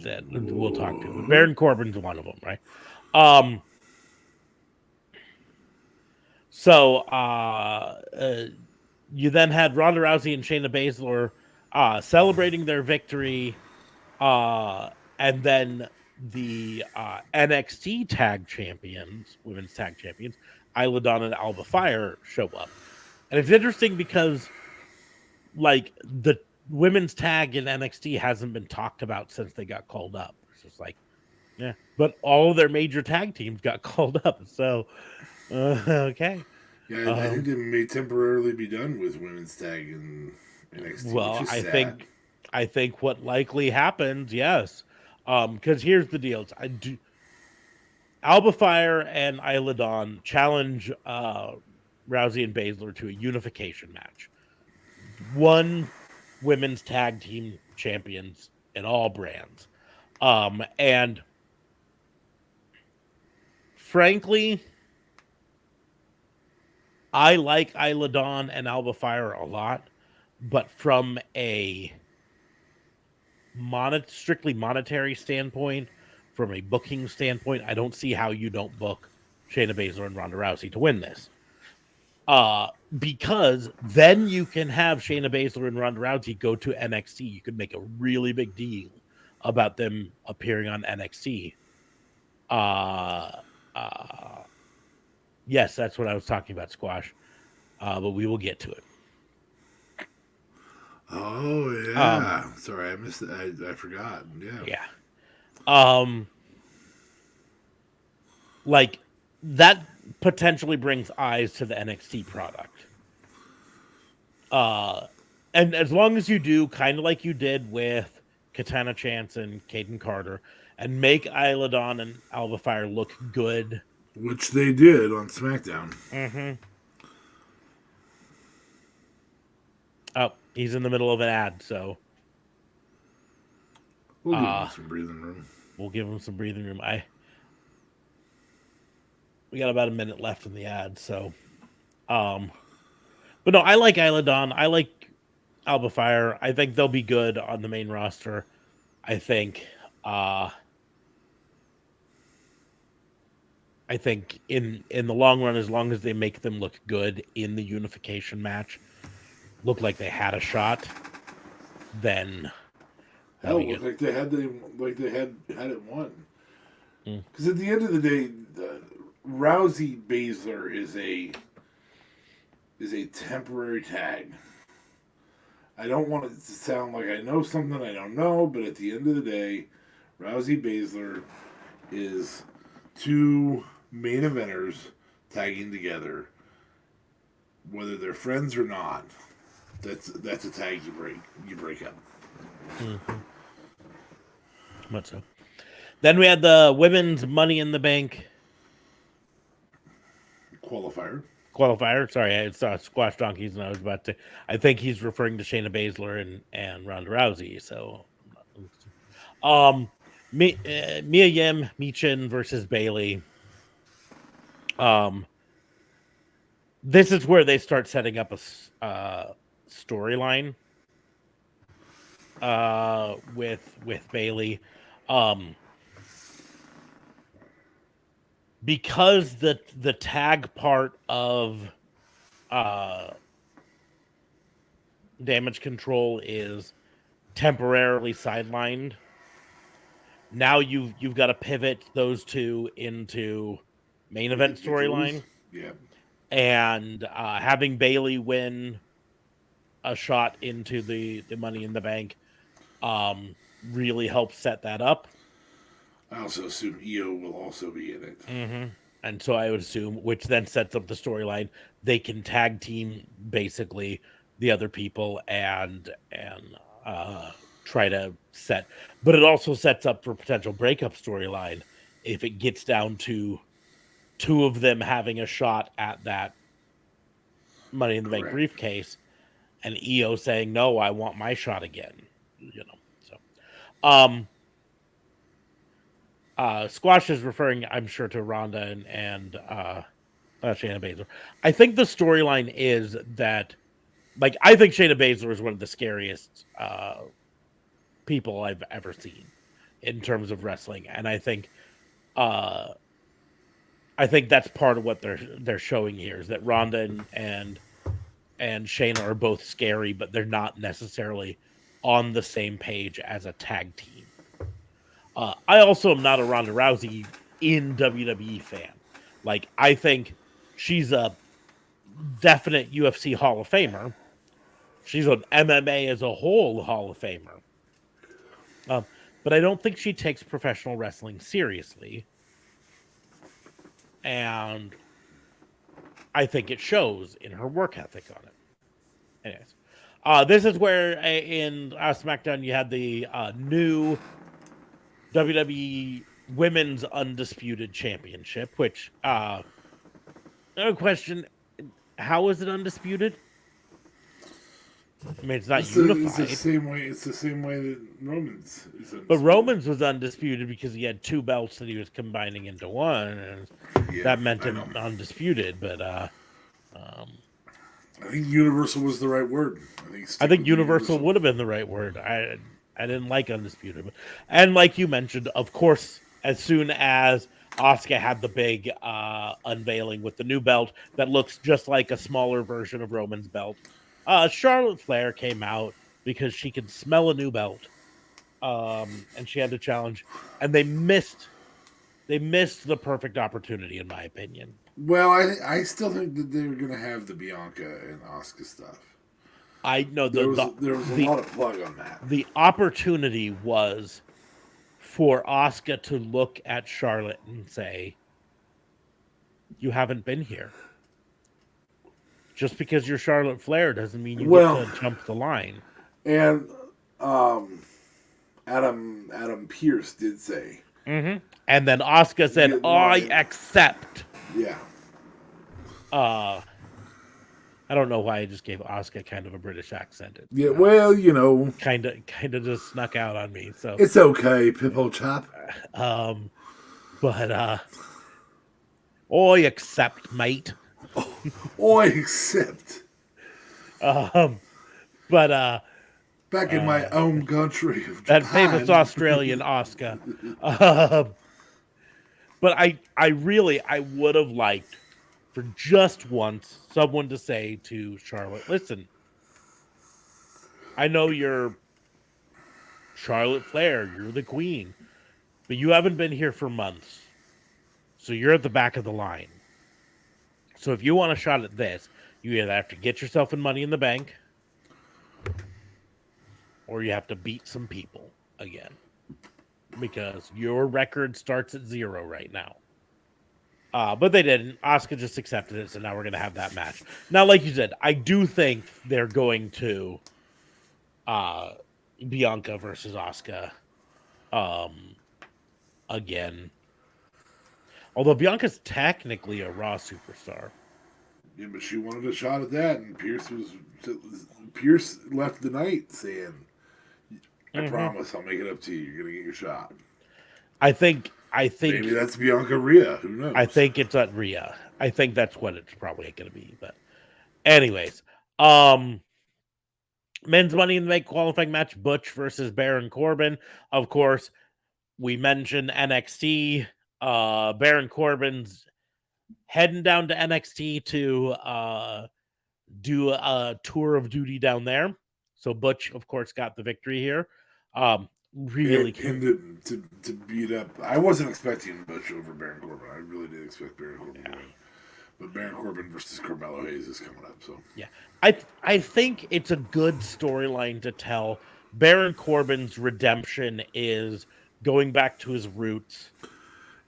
Speaker 3: That we'll talk to. But Baron Corbin's one of them, right? So you then had Ronda Rousey and Shayna Baszler celebrating their victory, and then the NXT tag champions, women's tag champions, Isla Dawn and Alba Fire show up. And it's interesting because, like, the women's tag in NXT hasn't been talked about since they got called up. It's just like, yeah. But all of their major tag teams got called up. So, okay.
Speaker 4: Yeah, I think they may temporarily be done with women's tag in NXT,
Speaker 3: Well,
Speaker 4: which is sad.
Speaker 3: I think what likely happens, yes. Because here's the deal. I do Alba Fire and Isla Dawn challenge Rousey and Baszler to a unification match. One women's tag team champions in all brands. And frankly, I like Isla Dawn and Alba Fire a lot, but from a strictly monetary standpoint, from a booking standpoint, I don't see how you don't book Shayna Baszler and Ronda Rousey to win this. Because then you can have Shayna Baszler and Ronda Rousey go to NXT. You could make a really big deal about them appearing on NXT. Yes, that's what I was talking about, Squash. But we will get to it.
Speaker 4: Oh yeah. Sorry, I missed it. I forgot. Yeah.
Speaker 3: Like that potentially brings eyes to the NXT product. And as long as you do kind of like you did with Katana Chance and Caden Carter, and make Isla Dawn and Alba Fire look good,
Speaker 4: Which they did on SmackDown.
Speaker 3: Mm-hmm. Oh, he's in the middle of an ad, so
Speaker 4: We'll give him some breathing room.
Speaker 3: We'll give him some breathing room. We got about a minute left in the ad, so but no, I like Isla Dawn. I like Alba Fire. I think they'll be good on the main roster. I think in the long run, as long as they make them look good in the unification match, look like they had a shot, then
Speaker 4: hell, look like they had it won. Because at the end of the day, Rousey Baszler is a temporary tag. I don't want it to sound like I know something I don't know, but at the end of the day, Rousey Baszler is two main eventers tagging together, whether they're friends or not. That's a tag you break up.
Speaker 3: Mm-hmm. Much so. Then we had the women's Money in the Bank qualifier. Sorry, I saw Squash Donkeys, and I was about to. I think he's referring to Shayna Baszler and Ronda Rousey. So, Mia Yim, Michin versus Bailey. This is where they start setting up a storyline. With Bailey, because the tag part of Damage Control is temporarily sidelined. Now you've got to pivot those two into main event storyline.
Speaker 4: Yeah.
Speaker 3: And having Bailey win a shot into the Money in the Bank really helps set that up.
Speaker 4: I also assume Io will also be in it.
Speaker 3: Mm-hmm. And so I would assume, which then sets up the storyline, they can tag team basically the other people and try to set. But it also sets up for potential breakup storyline if it gets down to two of them having a shot at that Money in the Bank briefcase, and Io saying, "No, I want my shot again." So, Squash is referring, I'm sure, to Ronda and Shayna Baszler. I think the storyline is that, like, I think Shayna Baszler is one of the scariest people I've ever seen in terms of wrestling, and I think that's part of what they're showing here is that Ronda and Shayna are both scary, but they're not necessarily on the same page as a tag team. I also am not a Ronda Rousey in WWE fan. Like, I think she's a definite UFC Hall of Famer. She's an MMA as a whole Hall of Famer. But I don't think she takes professional wrestling seriously. And I think it shows in her work ethic on it. Anyways, this is where in SmackDown you had the new WWE Women's Undisputed Championship, which no question, how is it undisputed? I mean, it's not unified.
Speaker 4: It's the same way. It's the same way that Roman's is undisputed.
Speaker 3: But Roman's was undisputed because he had two belts that he was combining into one, and that meant him undisputed. But
Speaker 4: I think Universal was the right word.
Speaker 3: I think Universal would have been the right word. I didn't like undisputed, and like you mentioned, of course, as soon as Asuka had the big unveiling with the new belt that looks just like a smaller version of Roman's belt, Charlotte Flair came out because she could smell a new belt, and she had to challenge, and they missed the perfect opportunity, in my opinion.
Speaker 4: Well, I still think that they're going to have the Bianca and Asuka stuff.
Speaker 3: I know
Speaker 4: there was a lot of plug on that.
Speaker 3: The opportunity was for Asuka to look at Charlotte and say, "You haven't been here. Just because you're Charlotte Flair doesn't mean you get to jump the line."
Speaker 4: And Adam Pearce did say.
Speaker 3: Mm-hmm. And then Asuka said, "I accept."
Speaker 4: Yeah.
Speaker 3: I don't know why I just gave Asuka kind of a British accent.
Speaker 4: Yeah, well,
Speaker 3: kind of just snuck out on me. So
Speaker 4: it's okay, Pippo chap.
Speaker 3: But I accept, mate.
Speaker 4: I accept.
Speaker 3: But
Speaker 4: back in my own country of
Speaker 3: that
Speaker 4: Japan.
Speaker 3: famous Australian Asuka. But I would have liked for just once someone to say to Charlotte, "Listen, I know you're Charlotte Flair, you're the queen, but you haven't been here for months, so you're at the back of the line. So if you want a shot at this, you either have to get yourself in Money in the Bank, or you have to beat some people again, because your record starts at 0 right now." But they didn't. Asuka just accepted it, so now we're going to have that match. Now, like you said, I do think they're going to Bianca versus Asuka again. Although Bianca's technically a Raw superstar.
Speaker 4: Yeah, but she wanted a shot at that, and Pierce left the night saying, "I promise I'll make it up to you. You're going to get your shot." I think maybe that's Bianca Rhea. Who knows?
Speaker 3: I think it's at Rhea. I think that's what it's probably going to be. But anyways, men's Money in the Bank qualifying match, Butch versus Baron Corbin. Of course, we mentioned NXT. Baron Corbin's heading down to NXT to do a tour of duty down there. So Butch, of course, got the victory here. Really
Speaker 4: and to beat up. I wasn't expecting Butch over Baron Corbin. I really did expect Baron Corbin to win. But Baron Corbin versus Carmelo Hayes is coming up. So
Speaker 3: yeah, I think it's a good storyline to tell. Baron Corbin's redemption is going back to his roots.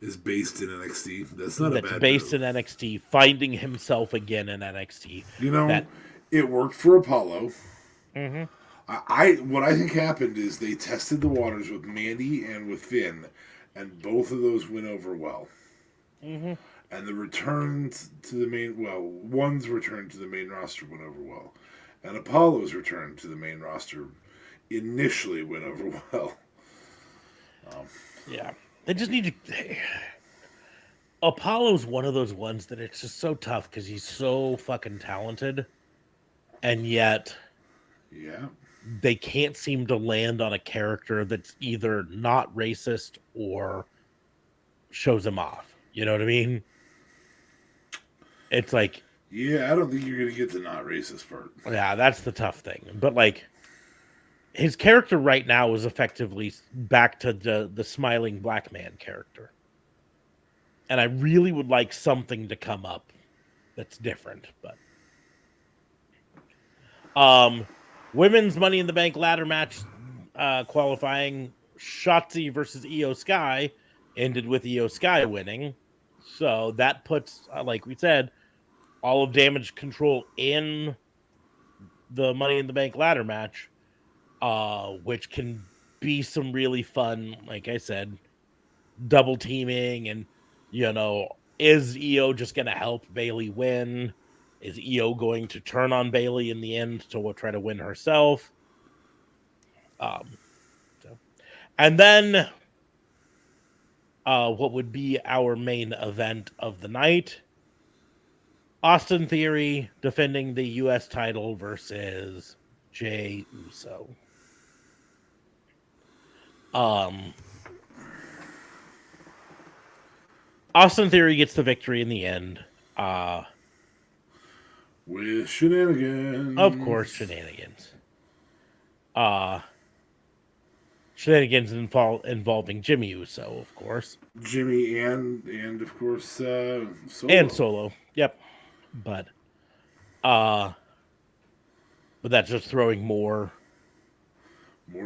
Speaker 4: Is based in NXT. That's not a bad
Speaker 3: based
Speaker 4: move.
Speaker 3: in NXT, finding himself again in NXT.
Speaker 4: It worked for Apollo.
Speaker 3: Mm-hmm.
Speaker 4: What I think happened is they tested the waters with Mandy and with Finn, and both of those went over well.
Speaker 3: Mm-hmm.
Speaker 4: And the returns to the one's return to the main roster went over well, and Apollo's return to the main roster initially went over well.
Speaker 3: Yeah, they just need to. Apollo's one of those ones that it's just so tough because he's so fucking talented, and yet,
Speaker 4: yeah.
Speaker 3: They can't seem to land on a character that's either not racist or shows him off. You know what I mean? It's like...
Speaker 4: Yeah, I don't think you're going to get the not racist part.
Speaker 3: Yeah, that's the tough thing. But, like, his character right now is effectively back to the smiling black man character. And I really would like something to come up that's different. But... Women's Money in the Bank ladder match qualifying Shotzi versus Io Sky ended with Io Sky winning. So that puts, like we said, all of Damage Control in the Money in the Bank ladder match, which can be some really fun, like I said, double teaming. And, is EO just going to help Bailey win? Is EO going to turn on Bailey in the end to try to win herself? And then what would be our main event of the night? Austin Theory defending the U.S. title versus Jey Uso. Austin Theory gets the victory in the end.
Speaker 4: With shenanigans.
Speaker 3: Of course, shenanigans. Shenanigans involving Jimmy Uso, of course.
Speaker 4: Jimmy and of course Solo.
Speaker 3: And Solo. Yep. But that's just throwing more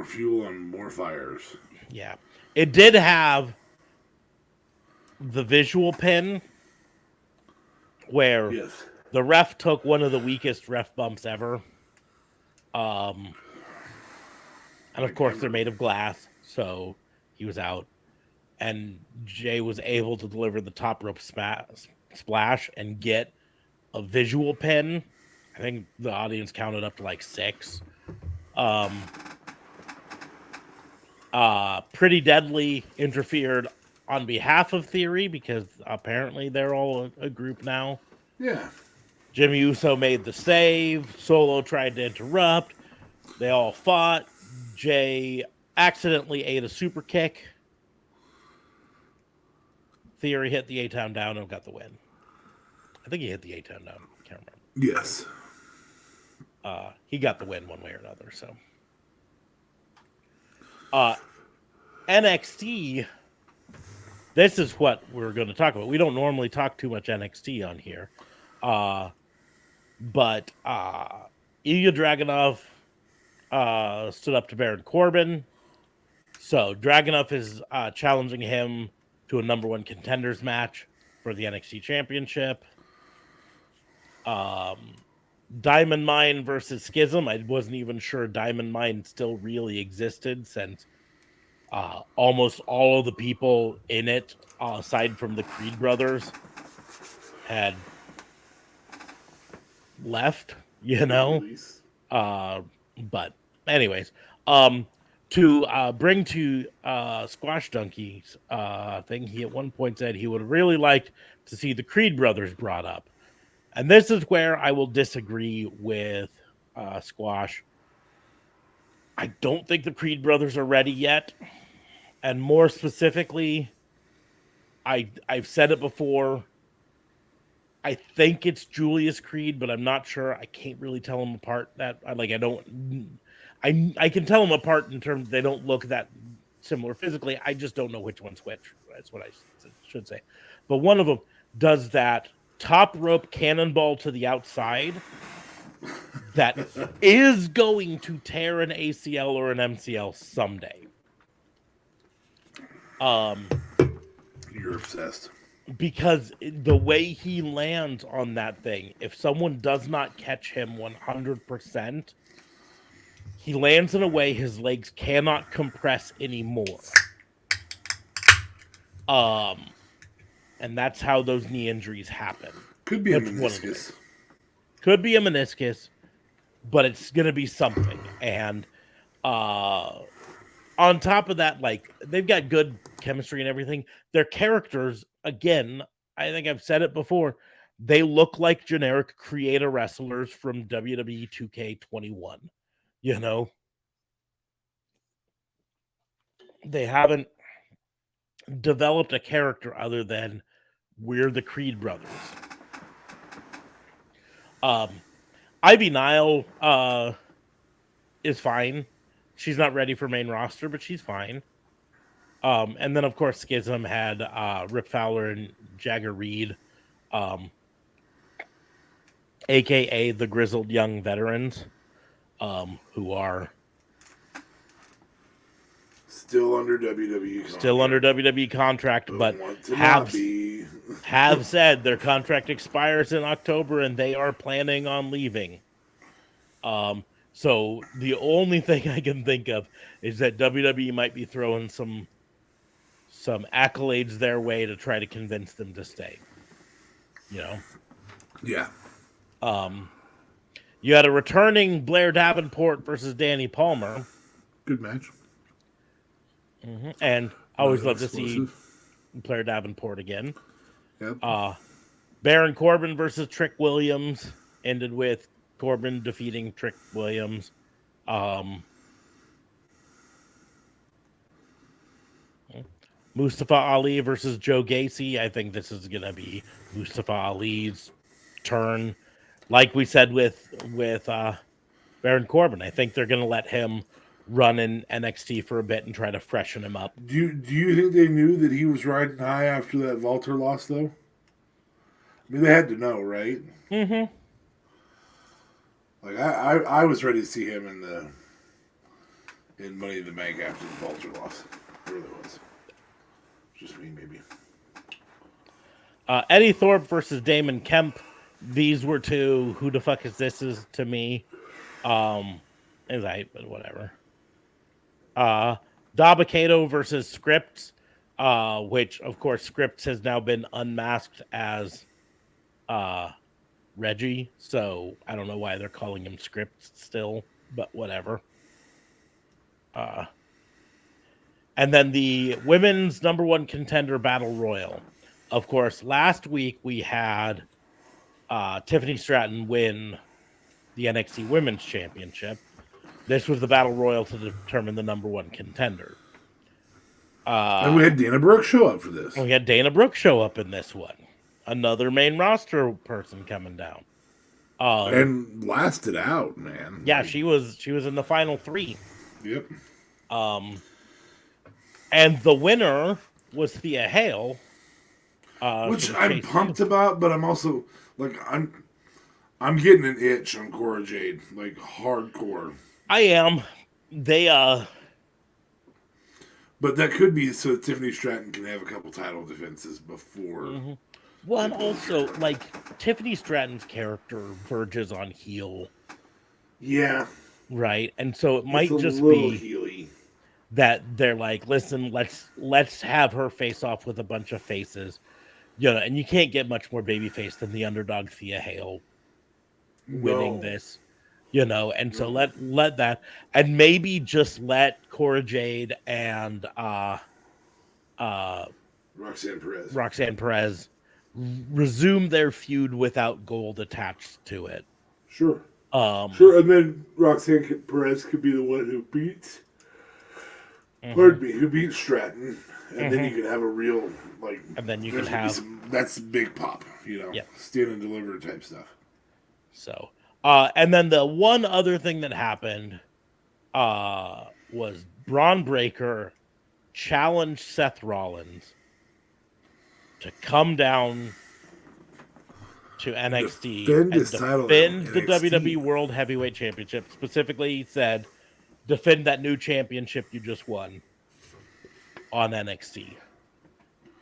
Speaker 4: fuel on more fires.
Speaker 3: Yeah. It did have the visual pin where the ref took one of the weakest ref bumps ever. And of course they're made of glass, so he was out. And Jay was able to deliver the top rope splash and get a visual pin. I think the audience counted up to like 6. Pretty Deadly interfered on behalf of Theory because apparently they're all a group now.
Speaker 4: Yeah.
Speaker 3: Jimmy Uso made the save. Solo tried to interrupt. They all fought. Jay accidentally ate a super kick. Theory hit the A-Town down and got the win. I think he hit the A-Town down. I can't remember.
Speaker 4: Yes.
Speaker 3: He got the win one way or another, so. NXT, this is what we're going to talk about. We don't normally talk too much NXT on here. But Ilya Dragunov stood up to Baron Corbin. So Dragunov is challenging him to a number 1 contenders match for the NXT Championship. Diamond Mine versus Schism. I wasn't even sure Diamond Mine still really existed since almost all of the people in it, aside from the Creed brothers, had left, but anyways, to bring to Squash Donkey's thing, he at one point said he would have really liked to see the Creed brothers brought up. And this is where I will disagree with Squash. I don't think the Creed brothers are ready yet. And more specifically, I've said it before. I think it's Julius Creed, but I'm not sure. I can't really tell them apart. I can tell them apart in terms they don't look that similar physically. I just don't know which one's which. That's what I should say. But one of them does that top rope cannonball to the outside that is going to tear an ACL or an MCL someday.
Speaker 4: You're obsessed.
Speaker 3: Because the way he lands on that thing, if someone does not catch him 100%, he lands in a way his legs cannot compress anymore. And that's how those knee injuries happen.
Speaker 4: Could be a meniscus.
Speaker 3: Could be a meniscus, but it's going to be something. And on top of that, like, they've got good chemistry and everything. Their characters, again, I think I've said it before, they look like generic creator wrestlers from WWE 2K21. They haven't developed a character other than we're the Creed brothers. Ivy Nile is fine. She's not ready for main roster, but she's fine. And then, of course, Schism had Rip Fowler and Jagger Reed, a.k.a. the Grizzled Young Veterans, who are
Speaker 4: still under WWE contract,
Speaker 3: but
Speaker 4: have
Speaker 3: have said their contract expires in October and they are planning on leaving. So the only thing I can think of is that WWE might be throwing some accolades their way to try to convince them to stay.
Speaker 4: Yeah.
Speaker 3: You had a returning Blair Davenport versus Danny Palmer.
Speaker 4: Good match.
Speaker 3: Mm-hmm. And I always love to see Blair Davenport again.
Speaker 4: Yep.
Speaker 3: Baron Corbin versus Trick Williams ended with Corbin defeating Trick Williams. Mustafa Ali versus Joe Gacy. I think this is going to be Mustafa Ali's turn. Like we said with Baron Corbin, I think they're going to let him run in NXT for a bit and try to freshen him up.
Speaker 4: Do you think they knew that he was riding high after that Walter loss, though? I mean, they had to know, right?
Speaker 3: Mm-hmm.
Speaker 4: Like I was ready to see him in Money in the Bank after the Walter loss. I really was. Just me, maybe.
Speaker 3: Eddie Thorpe versus Damon Kemp. These were two. Who the fuck is this? Is to me. Is I, but whatever. Dabba-Kato versus Scripps, which of course Scripps has now been unmasked as Reggie, so I don't know why they're calling him Scripps still, but whatever. And then the women's number one contender battle royal. Of course, last week we had Tiffany Stratton win the NXT Women's Championship. This was the battle royal to determine the number one contender.
Speaker 4: And we had Dana Brooke show up for this.
Speaker 3: We had Dana Brooke show up in this one. Another main roster person coming down.
Speaker 4: And lasted out, man.
Speaker 3: Yeah, she was in the final three.
Speaker 4: Yep.
Speaker 3: And the winner was Thea Hale.
Speaker 4: Which I'm pumped about, but I'm also like I'm getting an itch on Cora Jade, like hardcore.
Speaker 3: I am. They
Speaker 4: But that could be so that Tiffany Stratton can have a couple title defenses before.
Speaker 3: Mm-hmm. Well, and also like Tiffany Stratton's character verges on heel.
Speaker 4: Yeah.
Speaker 3: Right, and so it might just
Speaker 4: be
Speaker 3: heely. That they're like, listen, let's have her face off with a bunch of faces, and you can't get much more babyface than the underdog Thea Hale winning this, and so let that, and maybe just let Cora Jade and Roxanne Perez resume their feud without gold attached to it.
Speaker 4: Sure. Sure, and then Roxanne Perez could be the one who beats. Pardon me, who beats Stratton, and then you can have a real
Speaker 3: and then you can have
Speaker 4: that's big pop, stand and deliver type stuff.
Speaker 3: So, and then the one other thing that happened, was Braun Breaker challenged Seth Rollins to come down to NXT and defend the WWE World Heavyweight Championship. Specifically, he said, defend that new championship you just won on NXT.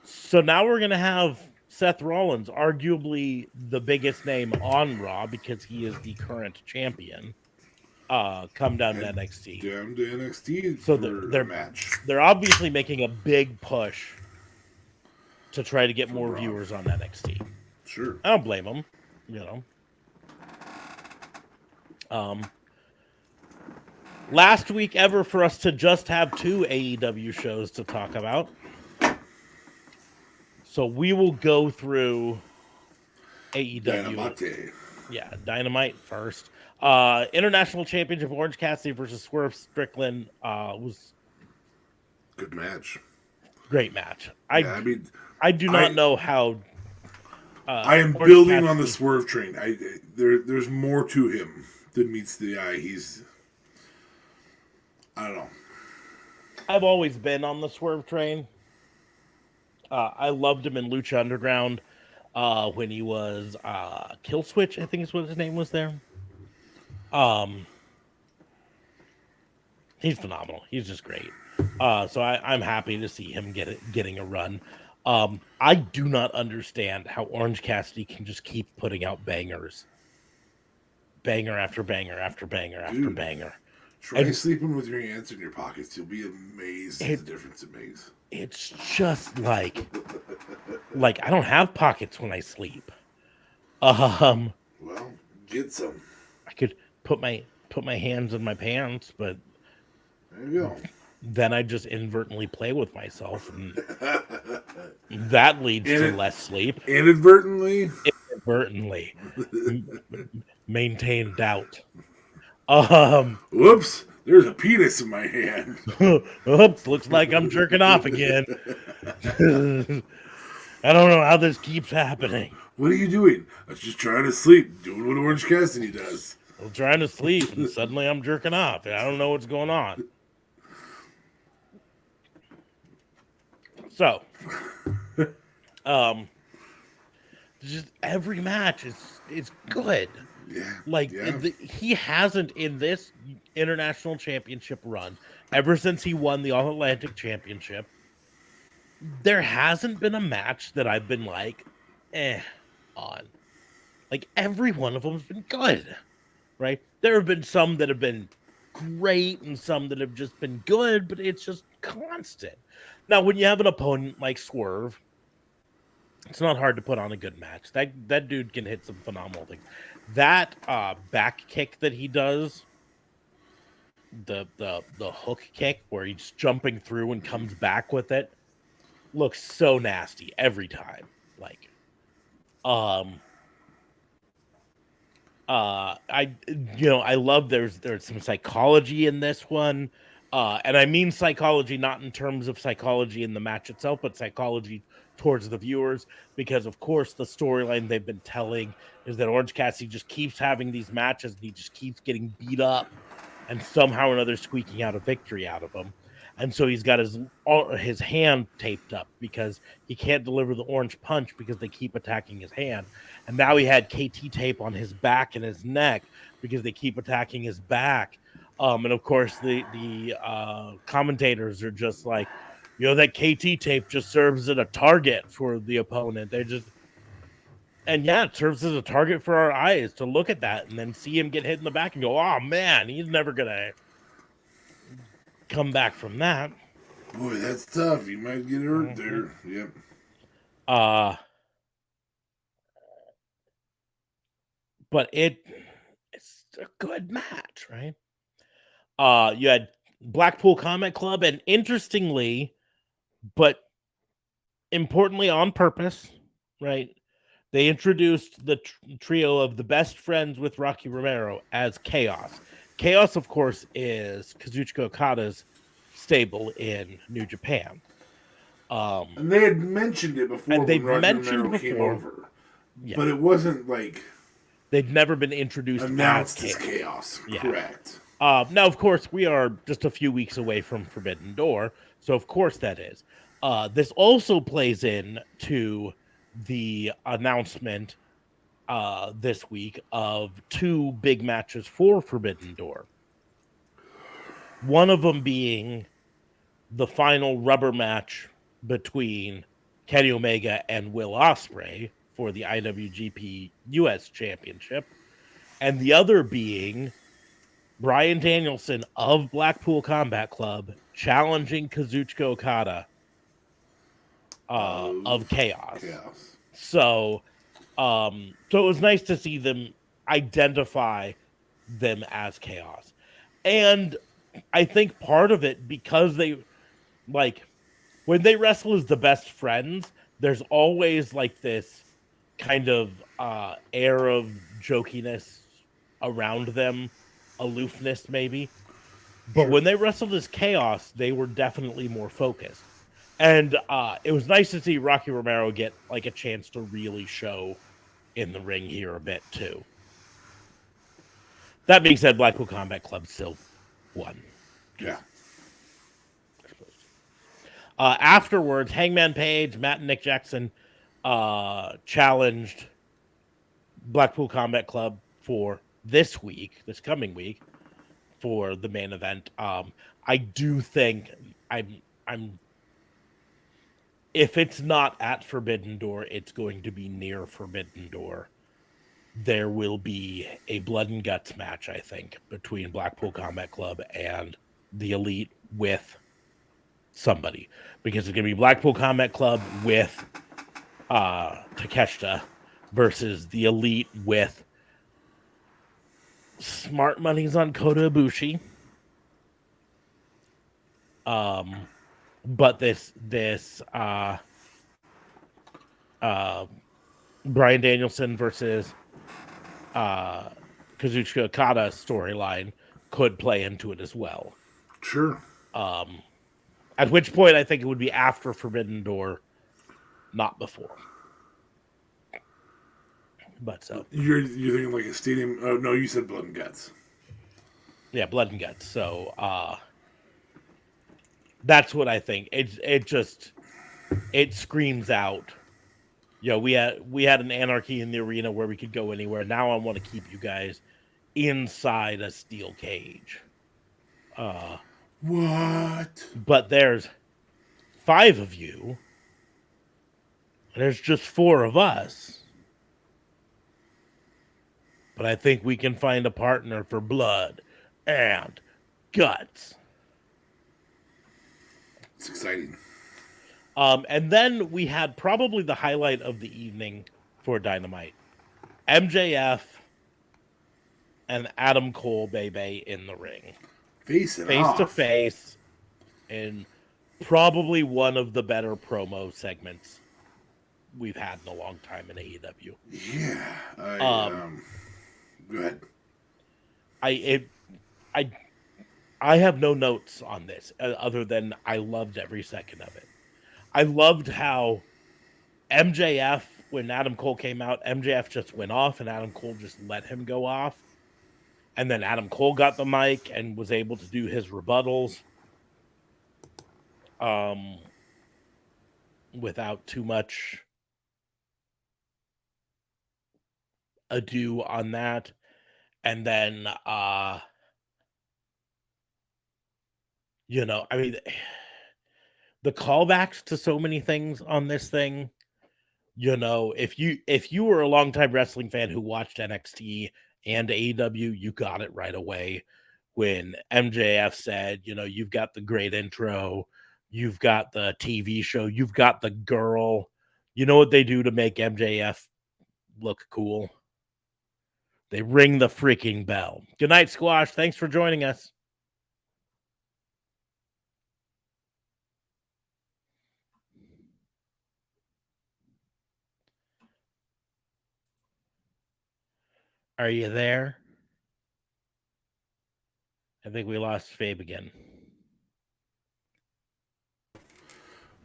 Speaker 3: So now we're going to have Seth Rollins, arguably the biggest name on Raw because he is the current champion, come down to NXT.
Speaker 4: Down to NXT
Speaker 3: so
Speaker 4: their match.
Speaker 3: They're obviously making a big push to try to get more viewers on NXT.
Speaker 4: Sure.
Speaker 3: I don't blame them, Last week ever for us to just have 2 AEW shows to talk about. So we will go through AEW.
Speaker 4: Dynamite.
Speaker 3: Yeah, Dynamite first. International Championship Orange Cassidy versus Swerve Strickland was
Speaker 4: good match.
Speaker 3: Great match.
Speaker 4: I
Speaker 3: do not know how.
Speaker 4: I am Orange building Cassidy on the Swerve train. There's more to him than meets the eye. I don't know.
Speaker 3: I've always been on the Swerve train. I loved him in Lucha Underground when he was Kill Switch, I think is what his name was there. He's phenomenal. He's just great. So I'm happy to see him getting a run. I do not understand how Orange Cassidy can just keep putting out bangers. Banger after banger after banger after banger.
Speaker 4: Try sleeping with your hands in your pockets. You'll be amazed at the difference it makes.
Speaker 3: It's just like I don't have pockets when I sleep.
Speaker 4: Well, get some.
Speaker 3: I could put my hands in my pants, but
Speaker 4: there you go.
Speaker 3: Then I just inadvertently play with myself, and that leads to less sleep.
Speaker 4: Inadvertently?
Speaker 3: Inadvertently. Maintain doubt.
Speaker 4: Whoops, there's a penis in my hand.
Speaker 3: Oops, looks like I'm jerking off again. I don't know how this keeps happening.
Speaker 4: What are you doing? I was just trying to sleep, doing what Orange Cassidy does.
Speaker 3: I'm trying to sleep, and suddenly I'm jerking off. I don't know what's going on. So, just every match is good.
Speaker 4: Yeah.
Speaker 3: He hasn't in this international championship run ever since he won the All Atlantic Championship. There hasn't been a match that I've been like, on. Like every one of them has been good, right? There have been some that have been great and some that have just been good, but it's just constant. Now, when you have an opponent like Swerve, it's not hard to put on a good match. That dude can hit some phenomenal things. That back kick that he does, the hook kick where he's jumping through and comes back with it, looks so nasty every time. I love there's some psychology in this one. And I mean psychology not in terms of psychology in the match itself, but psychology towards the viewers, because of course the storyline they've been telling is that Orange Cassidy just keeps having these matches and he just keeps getting beat up and somehow or another squeaking out a victory out of him. And so he's got his hand taped up because he can't deliver the orange punch because they keep attacking his hand. And now he had KT tape on his back and his neck because they keep attacking his back. And of course, the commentators are just like, that KT tape just serves as a target for the opponent. It serves as a target for our eyes to look at that and then see him get hit in the back and go, oh man, he's never gonna come back from that.
Speaker 4: Boy, that's tough. You might get hurt there. Yep.
Speaker 3: But it's a good match, right? You had Blackpool Combat Club, and interestingly, but importantly on purpose, right? They introduced the trio of the best friends with Rocky Romero as Chaos. Chaos, of course, is Kazuchika Okada's stable in New Japan.
Speaker 4: And they had mentioned it before when Rocky Romero came over. Yeah. But it wasn't like...
Speaker 3: They'd never been introduced
Speaker 4: announced as Chaos. Yeah. Correct.
Speaker 3: Now, of course, we are just a few weeks away from Forbidden Door, so of course that is. This also plays in to the announcement this week of two big matches for Forbidden Door. One of them being the final rubber match between Kenny Omega and Will Ospreay for the IWGP US Championship, and the other being Bryan Danielson of Blackpool Combat Club challenging Kazuchika Okada of Chaos. So it was nice to see them identify them as Chaos. And I think part of it, because they, when they wrestle as the best friends, there's always this kind of air of jokiness around them, aloofness maybe. But when they wrestled as Chaos, they were definitely more focused. And it was nice to see Rocky Romero get a chance to really show in the ring here a bit too. That being said, Blackpool Combat Club still won.
Speaker 4: Yeah.
Speaker 3: Afterwards, Hangman Page, Matt and Nick Jackson challenged Blackpool Combat Club for this coming week, for the main event. I do think if it's not at Forbidden Door, it's going to be near Forbidden Door. There will be a blood and guts match, I think, between Blackpool Combat Club and the Elite with somebody, because it's going to be Blackpool Combat Club with Takeshita versus the Elite with Smart Money's on Kota Ibushi. But this Bryan Danielson versus Kazuchika Okada storyline could play into it as well.
Speaker 4: Sure.
Speaker 3: At which point I think it would be after Forbidden Door, not before. But so
Speaker 4: you're thinking like a stadium. Oh no, you said blood and guts.
Speaker 3: Yeah, blood and guts. So that's what I think. It screams out. You know, we had an anarchy in the arena where we could go anywhere. Now I want to keep you guys inside a steel cage.
Speaker 4: What?
Speaker 3: But there's 5 of you. And there's just 4 of us. But I think we can find a partner for blood and guts.
Speaker 4: It's exciting.
Speaker 3: And then we had probably the highlight of the evening for Dynamite. MJF and Adam Cole Bebe in the ring.
Speaker 4: Face
Speaker 3: to face. And probably one of the better promo segments we've had in a long time in AEW.
Speaker 4: Yeah. Go ahead.
Speaker 3: I have no notes on this other than I loved every second of it. I loved how MJF, when Adam Cole came out, MJF just went off and Adam Cole just let him go off. And then Adam Cole got the mic and was able to do his rebuttals without too much ado on that. And then, you know, I mean, the callbacks to so many things on this thing, you know, if you were a longtime wrestling fan who watched NXT and AEW, you got it right away when MJF said, you know, you've got the great intro, you've got the TV show, you've got the girl. You know what they do to make MJF look cool? They ring the freaking bell. Good night, Squash. Thanks for joining us. Are you there? I think we lost Fabe again.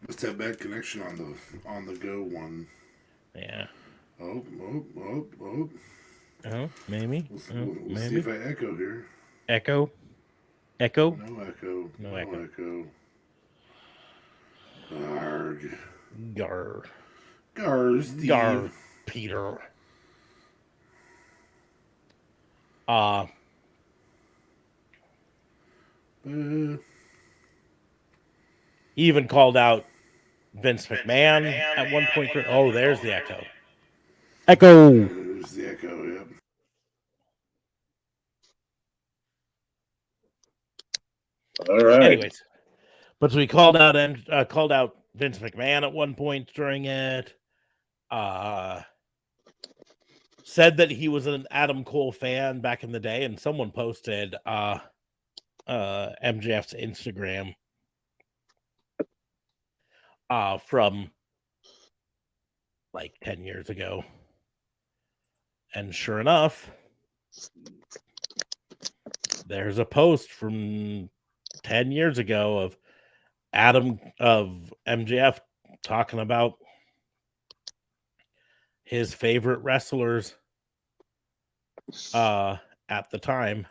Speaker 4: Must have bad connection on the go one.
Speaker 3: Yeah.
Speaker 4: Oh.
Speaker 3: Oh, maybe.
Speaker 4: We'll see if I echo here.
Speaker 3: Echo?
Speaker 4: No echo.
Speaker 3: No echo.
Speaker 4: Arg.
Speaker 3: Gar,
Speaker 4: Steve.
Speaker 3: Gar, Peter. He even called out Vince McMahon at one point. Oh, there's the echo. Echo.
Speaker 4: There's the echo, yep.
Speaker 5: All right.
Speaker 3: Anyways, but so we called out Vince McMahon at one point during it. Said that he was an Adam Cole fan back in the day, and someone posted MJF's Instagram from like 10 years ago. And sure enough, there's a post from 10 years ago of MJF talking about his favorite wrestlers at the time.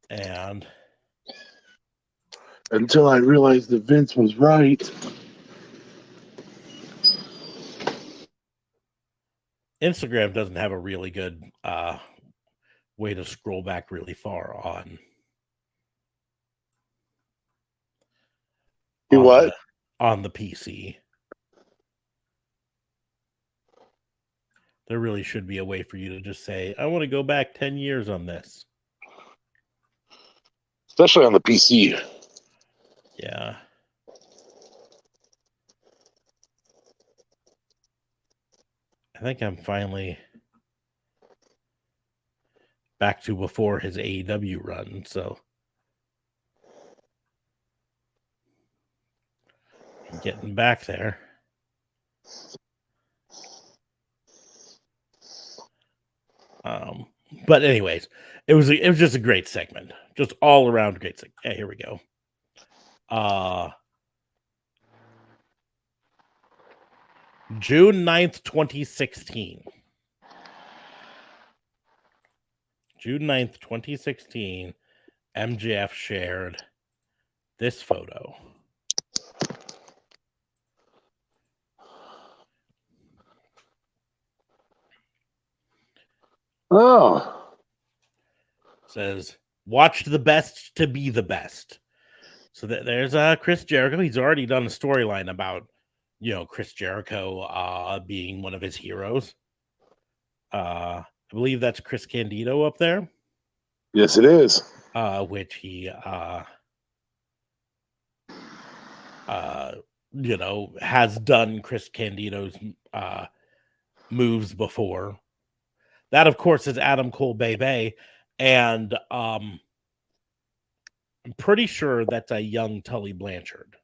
Speaker 3: And
Speaker 5: until I realized that Vince was right.
Speaker 3: Instagram doesn't have a really good way to scroll back really far on on the PC. There really should be a way for you to just say, I want to go back 10 years on this.
Speaker 5: Especially on the PC.
Speaker 3: Yeah. I think I'm finally back to before his AEW run, so I'm getting back there. But anyways, it was just a great segment, just all around great segment. Yeah, here we go. June 9th, 2016. June 9th, 2016, MJF shared this photo.
Speaker 5: Oh.
Speaker 3: Says, watch the best to be the best. So there's Chris Jericho. He's already done a storyline about, Chris Jericho being one of his heroes. I believe that's Chris Candido up there.
Speaker 5: Yes, it is.
Speaker 3: Which he has done Chris Candido's moves before. That, of course, is Adam Cole Bebe, and I'm pretty sure that's a young Tully Blanchard.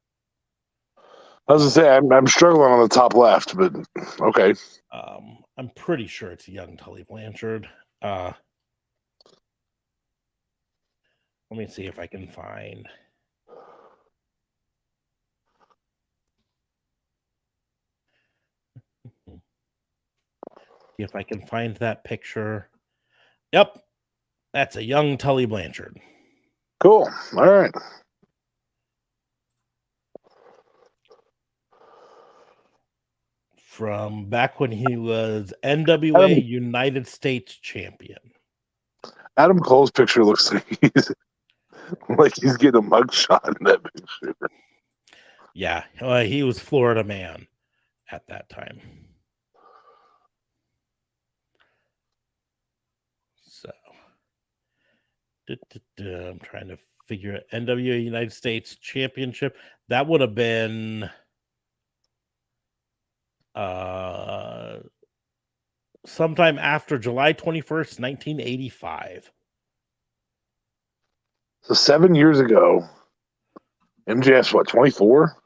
Speaker 5: I was gonna say I'm struggling on the top left, but okay.
Speaker 3: I'm pretty sure it's a young Tully Blanchard. Let me see if I can find. See if I can find that picture. Yep, that's a young Tully Blanchard.
Speaker 5: Cool. All right.
Speaker 3: From back when he was NWA United States champion.
Speaker 5: Adam Cole's picture looks like he's getting a mugshot in that picture.
Speaker 3: Yeah, he was Florida man at that time. So, I'm trying to figure out NWA United States Championship. That would have been sometime after July 21st, 1985.
Speaker 5: So 7 years ago, MJF's what, 24?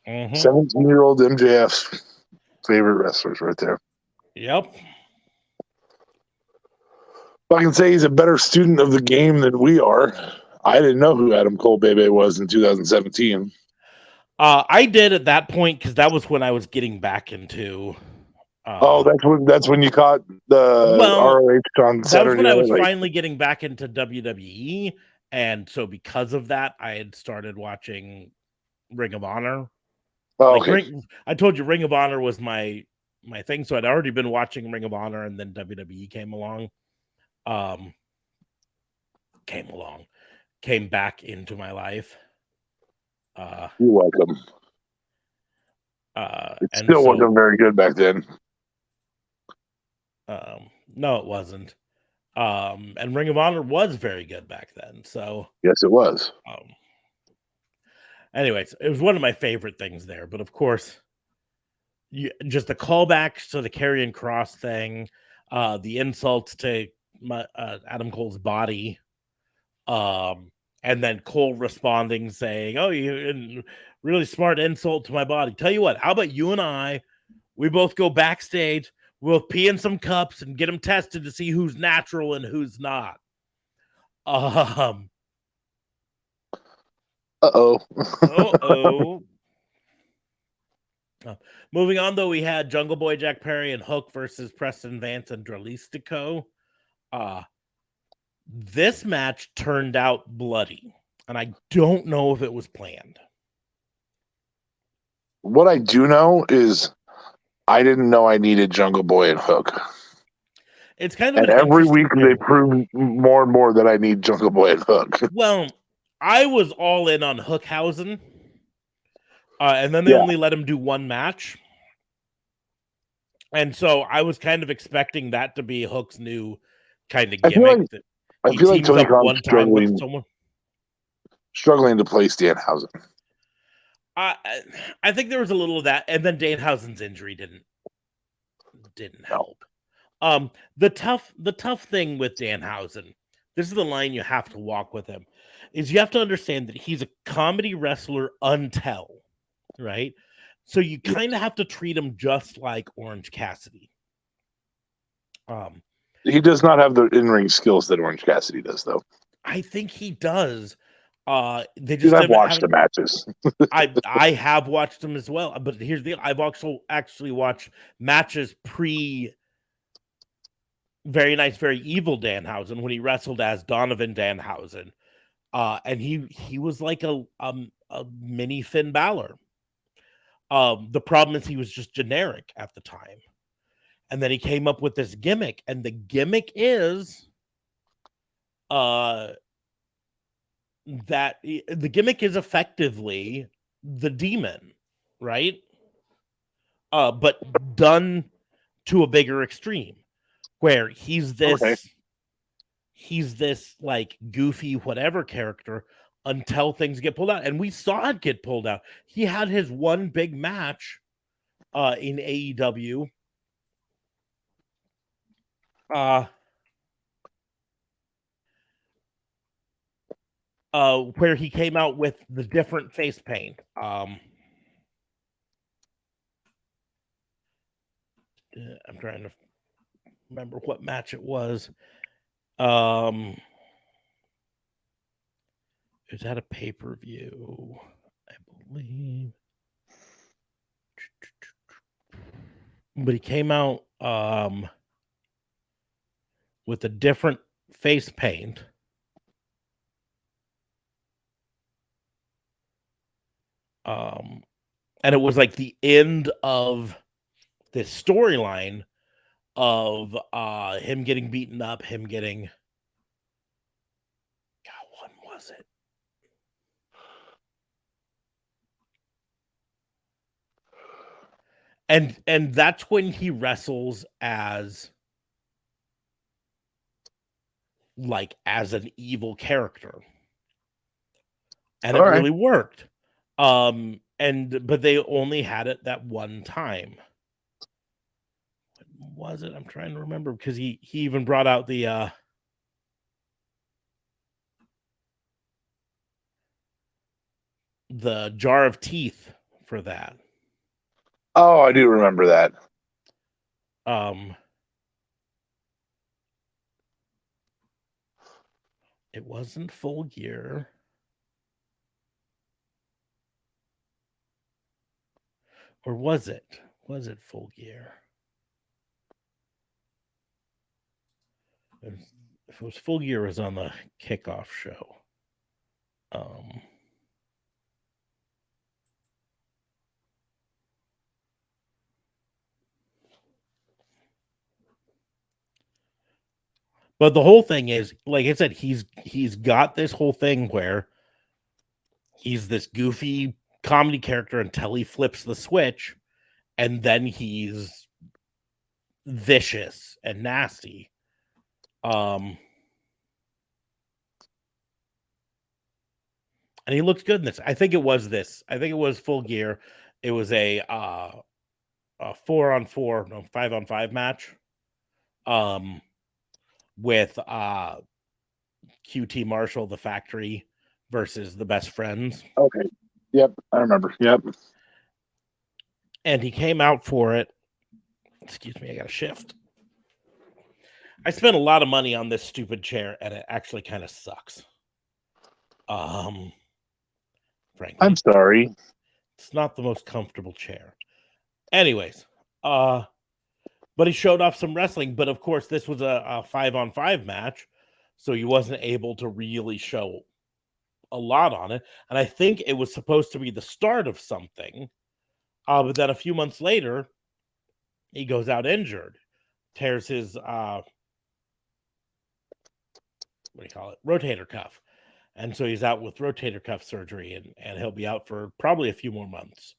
Speaker 5: 17-year-old MJF's favorite wrestlers right there.
Speaker 3: Yep.
Speaker 5: I can say he's a better student of the game than we are. I didn't know who Adam Cole Bebe was in 2017.
Speaker 3: I did at that point because that was when I was getting back into.
Speaker 5: That's when you caught the ROH on Saturday.
Speaker 3: That was when I was finally getting back into WWE, and so because of that, I had started watching Ring of Honor.
Speaker 5: Oh, okay.
Speaker 3: I told you Ring of Honor was my thing, so I'd already been watching Ring of Honor, and then WWE came along. Came back into my life.
Speaker 5: You're welcome. It still wasn't very good back then.
Speaker 3: No, it wasn't. And Ring of Honor was very good back then. So
Speaker 5: yes, it was.
Speaker 3: Anyways, it was one of my favorite things there. But of course, just the callbacks to the Karrion Kross thing, the insults to Adam Cole's body, and then Cole responding saying, "Oh, you really smart insult to my body. Tell you what, how about you and we both go backstage, we'll pee in some cups and get them tested to see who's natural and who's not." Moving on, though, we had Jungle Boy Jack Perry and Hook versus Preston Vance and Dralistico. This match turned out bloody, and I don't know if it was planned.
Speaker 5: What I do know is I didn't know I needed Jungle Boy and Hook.
Speaker 3: It's kind of
Speaker 5: and every week they prove more and more that I need Jungle Boy and Hook.
Speaker 3: Well, I was all in on Hookhausen. And then they only let him do one match. And so I was kind of expecting that to be Hook's new kind of gimmick.
Speaker 5: I feel like Tony Khan's struggling to place Danhausen.
Speaker 3: I think there was a little of that, and then Danhausen's injury didn't help. The tough thing with Danhausen, this is the line you have to walk with him, is you have to understand that he's a comedy wrestler until, right? So you kind of have to treat him just like Orange Cassidy.
Speaker 5: He does not have the in-ring skills that Orange Cassidy does, though.
Speaker 3: I think he does. They
Speaker 5: just I've watched the matches.
Speaker 3: I have watched them as well, but here's the I've also actually watched matches pre Very Nice, Very Evil Danhausen when he wrestled as Donovan Danhausen. And he was like a mini Finn Balor. The problem is he was just generic at the time. And then he came up with this gimmick, and the gimmick is that the gimmick is effectively the demon, right? But done to a bigger extreme, where he's this like goofy whatever character until things get pulled out. And we saw it get pulled out. He had his one big match in AEW. Where he came out with the different face paint. I'm trying to remember what match it was. It was at a pay-per-view, I believe. But he came out with a different face paint. And it was like the end of this storyline of him getting beaten up, him getting... God, what was it? And that's when he wrestles as an evil character. And it really worked. But they only had it that one time. What was it? I'm trying to remember, because he even brought out the jar of teeth for that.
Speaker 5: Oh, I do remember that.
Speaker 3: It wasn't Full Gear. Or was it? Was it Full Gear? If it was Full Gear, it was on the kickoff show. But the whole thing is, like I said, he's got this whole thing where he's this goofy comedy character until he flips the switch, and then he's vicious and nasty. And he looks good in this. I think it was Full Gear. It was a 4-on-4, no, 5-on-5 match. With QT Marshall, the Factory, versus the Best Friends.
Speaker 5: Okay. Yep, I remember. Yep.
Speaker 3: And he came out for it. Excuse me, I got to shift. I spent a lot of money on this stupid chair, and it actually kind of sucks. Frankly,
Speaker 5: I'm sorry.
Speaker 3: It's not the most comfortable chair. Anyways, but he showed off some wrestling. But of course, this was a 5-on-5 match, so he wasn't able to really show a lot on it. And I think it was supposed to be the start of something. But then a few months later, he goes out injured, tears his rotator cuff. and so he's out with rotator cuff surgery, and he'll be out for probably a few more months.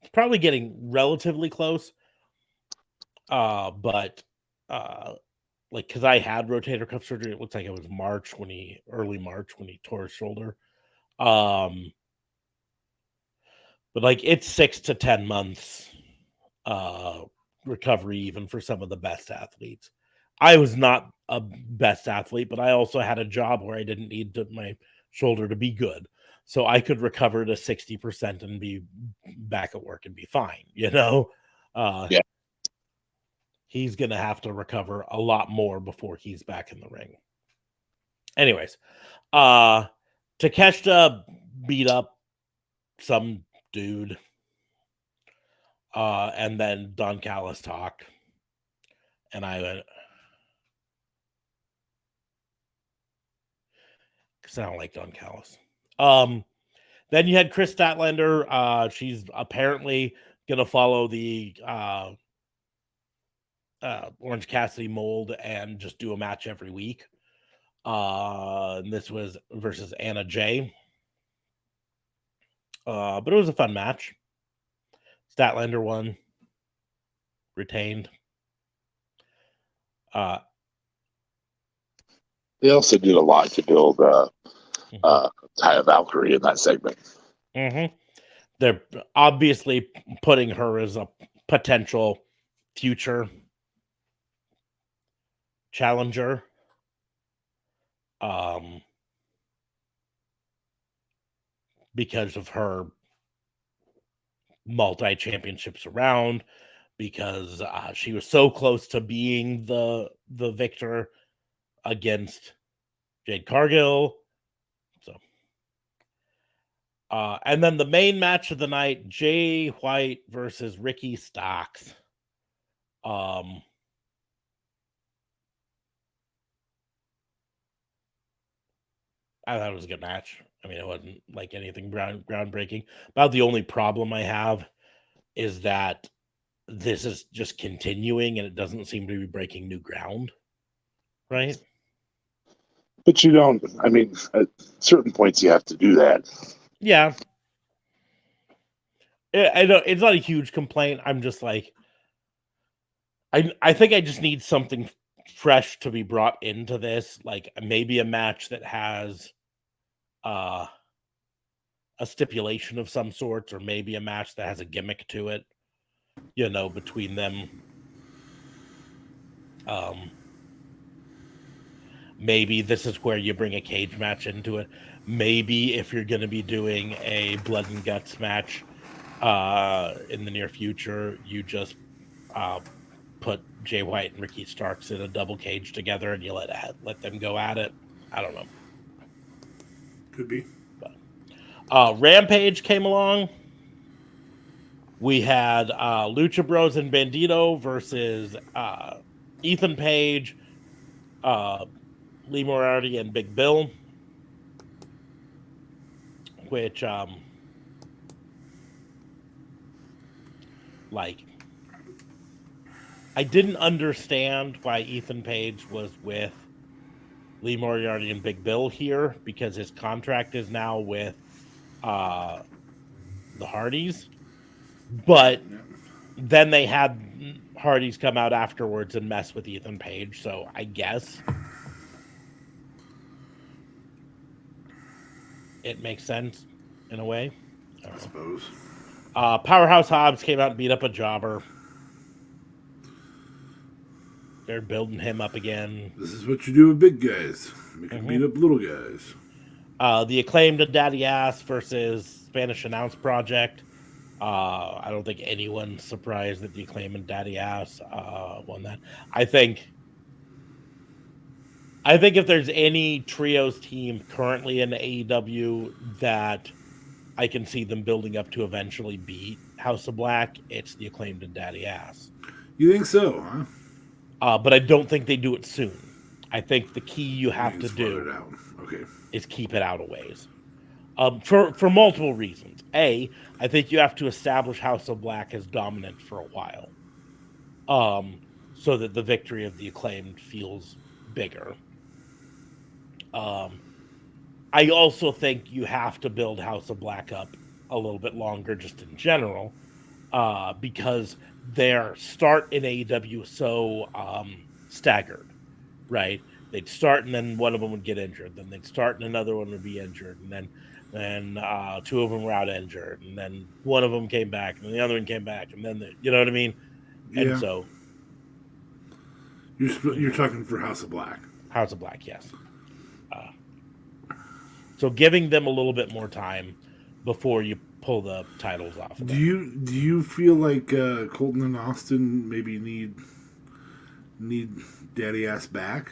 Speaker 3: It's probably getting relatively close, but like, because I had rotator cuff surgery, it looks like it was early March when he tore his shoulder. But like, it's 6 to 10 months recovery, even for some of the best athletes. I was not a best athlete, but I also had a job where I didn't need my shoulder to be good. So I could recover to 60% and be back at work and be fine, Yeah. He's going to have to recover a lot more before he's back in the ring. Anyways, Takeshita beat up some dude. And then Don Callis talked. And I went, because I don't like Don Callis. Then you had Chris Statlander. She's apparently going to follow the Orange Cassidy mold and just do a match every week. And this was versus Anna Jay. But it was a fun match. Statlander won. Retained.
Speaker 5: They also did a lot to build Taya Valkyrie in that segment.
Speaker 3: Mm-hmm. They're obviously putting her as a potential future challenger. Because of her multi-championships around, because she was so close to being the victor against Jade Cargill. So, and then the main match of the night, Jay White versus Ricky Starks. I thought it was a good match. I mean, it wasn't like anything groundbreaking. About the only problem I have is that this is just continuing and it doesn't seem to be breaking new ground. Right?
Speaker 5: But you don't, I mean, at certain points you have to do that.
Speaker 3: Yeah. I know it's not a huge complaint. I'm just like, I think I just need something fresh to be brought into this. Like maybe a match that has a stipulation of some sort, or maybe a match that has a gimmick to it, between them. Maybe this is where you bring a cage match into it. Maybe if you're going to be doing a blood and guts match in the near future, you just put Jay White and Ricky Starks in a double cage together and you let them go at it. I don't know.
Speaker 4: Could be.
Speaker 3: But, Rampage came along. We had Lucha Bros and Bandito versus Ethan Page, Lee Moriarty, and Big Bill, which I didn't understand why Ethan Page was with Lee Moriarty and Big Bill here, because his contract is now with the Hardys. But then they had Hardys come out afterwards and mess with Ethan Page, so I guess it makes sense in a way.
Speaker 4: I suppose.
Speaker 3: Powerhouse Hobbs came out and beat up a jobber. They're building him up again.
Speaker 4: This is what you do with big guys. Make them beat up little guys.
Speaker 3: The Acclaimed and Daddy Ass versus Spanish Announce Project. I don't think anyone's surprised that the Acclaimed and Daddy Ass won that. I think if there's any trios team currently in AEW that I can see them building up to eventually beat House of Black, it's the Acclaimed and Daddy Ass.
Speaker 4: You think so, huh?
Speaker 3: But I don't think they do it soon. I think the key you have to do is keep it out of ways. For multiple reasons. A, I think you have to establish House of Black as dominant for a while. So that the victory of the Acclaimed feels bigger. I also think you have to build House of Black up a little bit longer, just in general, because their start in AEW was so staggered, right? They'd start and then one of them would get injured, then they'd start and another one would be injured, and then two of them were out injured, and then one of them came back, and then the other one came back, and then you know what I mean? And so
Speaker 4: you're talking for House of Black.
Speaker 3: House of Black, yes. So giving them a little bit more time before you pull the titles off.
Speaker 4: Do you feel like Colton and Austin maybe need daddy ass back?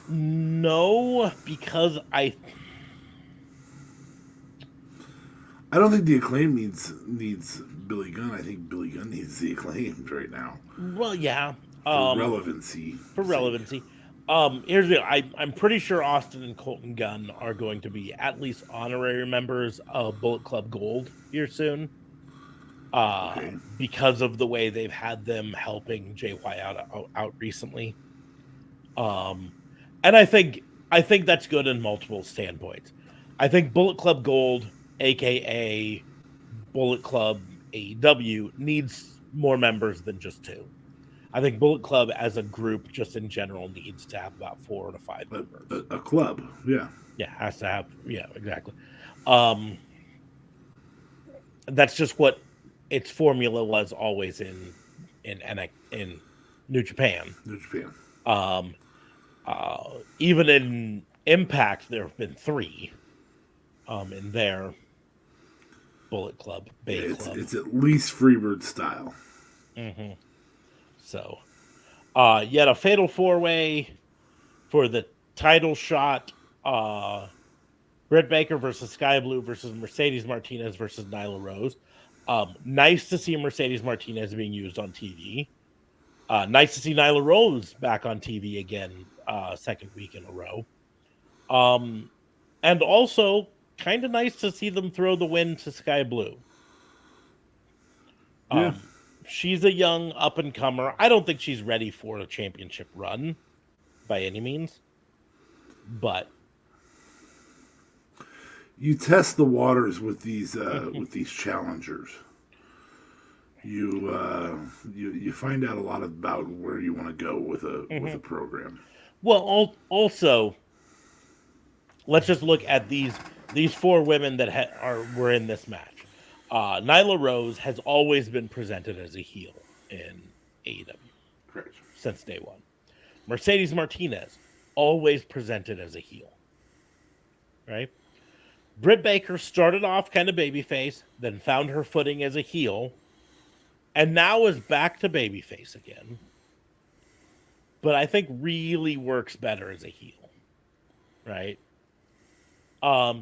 Speaker 3: No, because I
Speaker 4: don't think the Acclaim needs Billy Gunn. I think Billy Gunn needs the Acclaimed right now.
Speaker 3: Well, yeah.
Speaker 4: For relevancy.
Speaker 3: Here's the deal. I'm pretty sure Austin and Colton Gunn are going to be at least honorary members of Bullet Club Gold here soon. Because of the way they've had them helping JY out recently. And I think that's good in multiple standpoints. I think Bullet Club Gold, aka Bullet Club AEW, needs more members than just 2. I think Bullet Club as a group, just in general, needs to have about 4 to 5 members.
Speaker 4: A club, yeah.
Speaker 3: Yeah, has to have, yeah, exactly. That's just what its formula was always in New Japan. Even in Impact, there have been 3 in their Bullet Club, Club.
Speaker 4: It's at least Freebird style.
Speaker 3: Mm-hmm. So, yet a fatal 4-way for the title shot. Britt Baker versus Sky Blue versus Mercedes Martinez versus Nyla Rose. Nice to see Mercedes Martinez being used on TV. Nice to see Nyla Rose back on TV again, second week in a row. And also, kind of nice to see them throw the win to Sky Blue.
Speaker 4: Yeah.
Speaker 3: She's a young up-and-comer. I don't think she's ready for a championship run by any means. But
Speaker 4: you test the waters with these challengers. You find out a lot about where you want to go with a program.
Speaker 3: Well, also, let's just look at these 4 women that were in this match. Nyla Rose has always been presented as a heel in AEW.
Speaker 4: Correct.
Speaker 3: Since day one. Mercedes Martinez, always presented as a heel. Right? Britt Baker started off kind of babyface, then found her footing as a heel, and now is back to babyface again. But I think really works better as a heel. Right?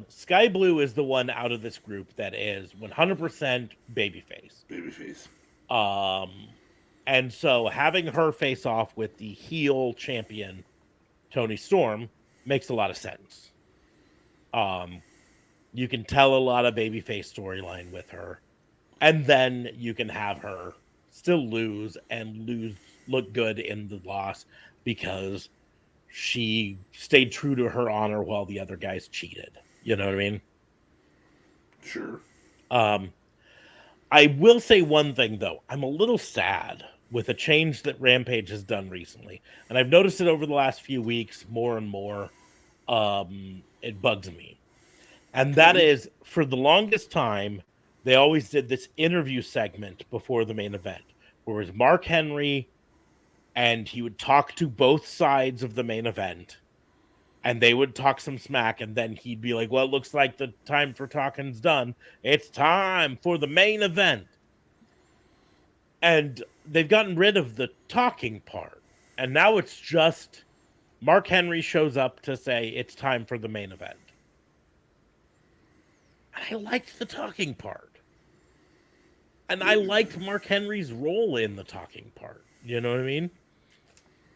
Speaker 3: Sky Blue is the one out of this group that is 100% babyface. And so having her face off with the heel champion, Toni Storm, makes a lot of sense. You can tell a lot of babyface storyline with her. And then you can have her still lose look good in the loss because she stayed true to her honor while the other guys cheated. You know what I mean?
Speaker 4: Sure.
Speaker 3: I will say one thing, though. I'm a little sad with a change that Rampage has done recently. And I've noticed it over the last few weeks more and more. It bugs me. And that is, for the longest time, they always did this interview segment before the main event, where it was Mark Henry, and he would talk to both sides of the main event, and they would talk some smack, and then he'd be like, well, it looks like the time for talking's done. It's time for the main event. And they've gotten rid of the talking part, and now it's just Mark Henry shows up to say it's time for the main event. I liked the talking part. And I liked Mark Henry's role in the talking part. You know what I mean?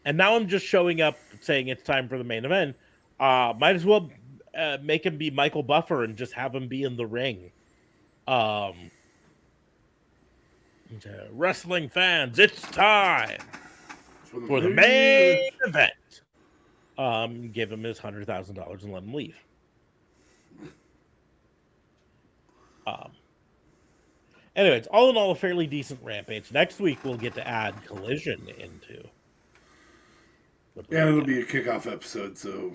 Speaker 3: And now I'm just showing up saying it's time for the main event. Might as well make him be Michael Buffer and just have him be in the ring. Wrestling fans, it's time for the main event. give him his $100,000 and let him leave. Anyways, all in all, a fairly decent Rampage. Next week, we'll get to add Collision into.
Speaker 4: Yeah, it'll be a kickoff episode, so.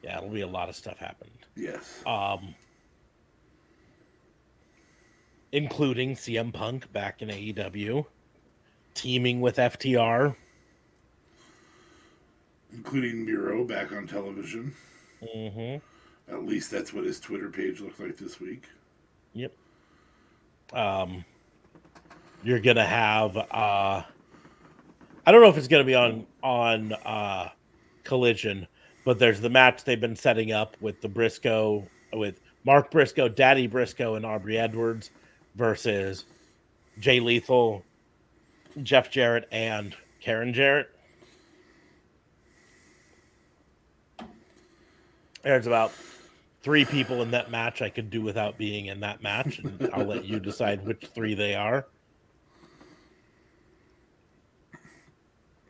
Speaker 3: Yeah, it'll be a lot of stuff happened.
Speaker 4: Yes.
Speaker 3: Including CM Punk back in AEW, teaming with FTR.
Speaker 4: Including Miro back on television.
Speaker 3: Mm-hmm.
Speaker 4: At least that's what his Twitter page looked like this week.
Speaker 3: Yep. You're gonna have I don't know if it's gonna be on Collision, but there's the match they've been setting up with with Mark Briscoe, Daddy Briscoe, and Aubrey Edwards versus Jay Lethal, Jeff Jarrett, and Karen Jarrett. There's about 3 people in that match I could do without being in that match, and I'll let you decide which 3 they are.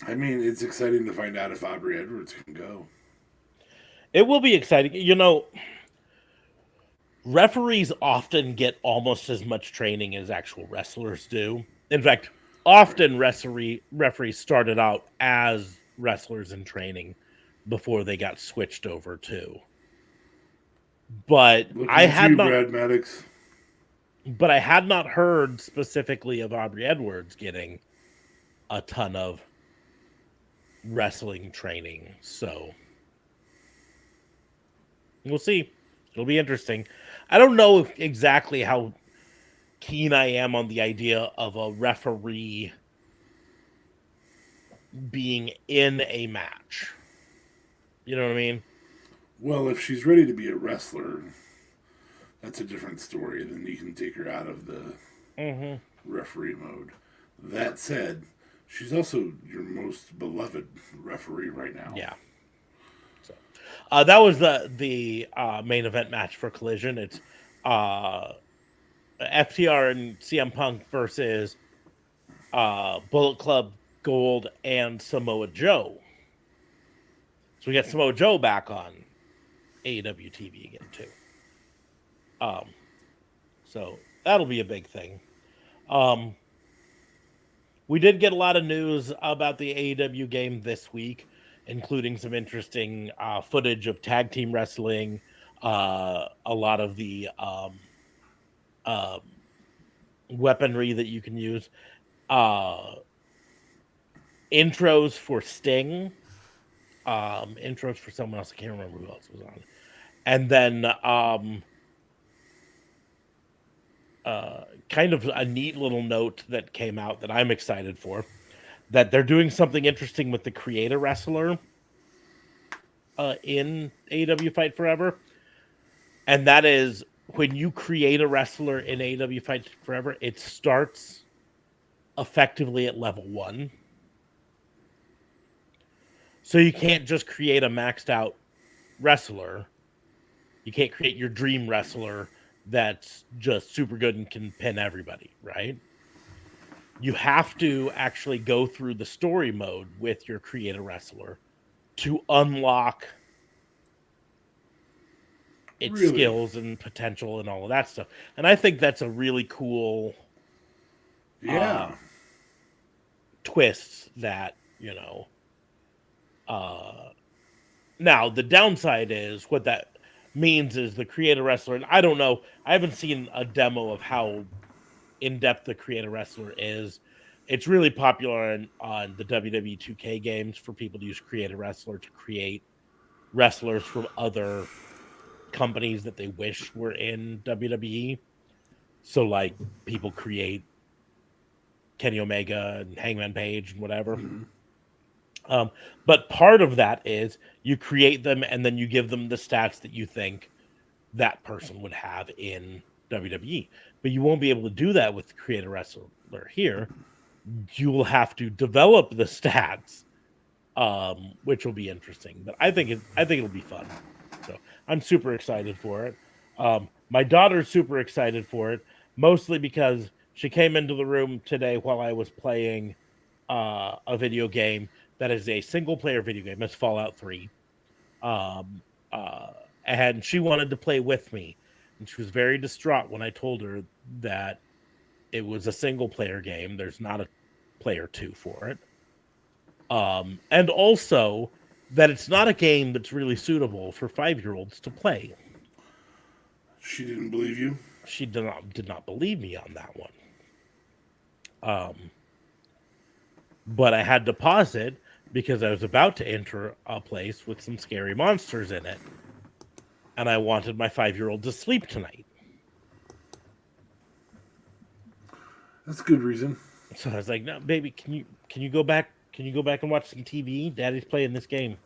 Speaker 4: I mean, it's exciting to find out if Aubrey Edwards can go.
Speaker 3: It will be exciting. You know, referees often get almost as much training as actual wrestlers do. In fact, often referees started out as wrestlers in training before they got switched over to. But I had not,
Speaker 4: Brad Maddox.
Speaker 3: But I had not heard specifically of Aubrey Edwards getting a ton of wrestling training. So we'll see. It'll be interesting. I don't know exactly how keen I am on the idea of a referee being in a match. You know what I mean?
Speaker 4: Well, if she's ready to be a wrestler, that's a different story. Then you can take her out of the referee mode. That said, she's also your most beloved referee right now.
Speaker 3: Yeah. So that was the main event match for Collision. It's FTR and CM Punk versus Bullet Club Gold and Samoa Joe. So we got Samoa Joe back on AEW TV again too. So that'll be a big thing. We did get a lot of news about the AEW game this week, including some interesting footage of tag team wrestling, a lot of the weaponry that you can use, intros for Sting, intros for someone else. I can't remember who else was on. And then kind of a neat little note that came out that I'm excited for, that they're doing something interesting with the Creator Wrestler in AEW Fight Forever. And that is, when you create a wrestler in AEW Fight Forever, it starts effectively at level 1. So you can't just create a maxed out wrestler. You can't create your dream wrestler that's just super good and can pin everybody, right? You have to actually go through the story mode with your create a wrestler to unlock its skills and potential and all of that stuff. And I think that's a really cool twist that, you know, now the downside is what that means is the creator wrestler, and I don't know, I haven't seen a demo of how in-depth the creator wrestler is. It's really popular on the WWE 2K games for people to use creator wrestler to create wrestlers from other companies that they wish were in WWE. So like people create Kenny Omega and Hangman Page and whatever. But part of that is you create them and then you give them the stats that you think that person would have in WWE. But you won't be able to do that with Creator Wrestler here. You will have to develop the stats, which will be interesting. But I think it'll be fun. So I'm super excited for it. My daughter's super excited for it, mostly because she came into the room today while I was playing a video game that is a single player video game. It's Fallout 3. And she wanted to play with me. And she was very distraught when I told her that it was a single player game. There's not a player 2 for it. And also that it's not a game that's really suitable for 5-year-olds to play.
Speaker 4: She didn't believe you?
Speaker 3: She did not believe me on that one. But I had to pause it because I was about to enter a place with some scary monsters in it. And I wanted my 5-year-old to sleep tonight.
Speaker 4: That's a good reason.
Speaker 3: So I was like, "No, baby, can you go back? Can you go back and watch some TV? Daddy's playing this game."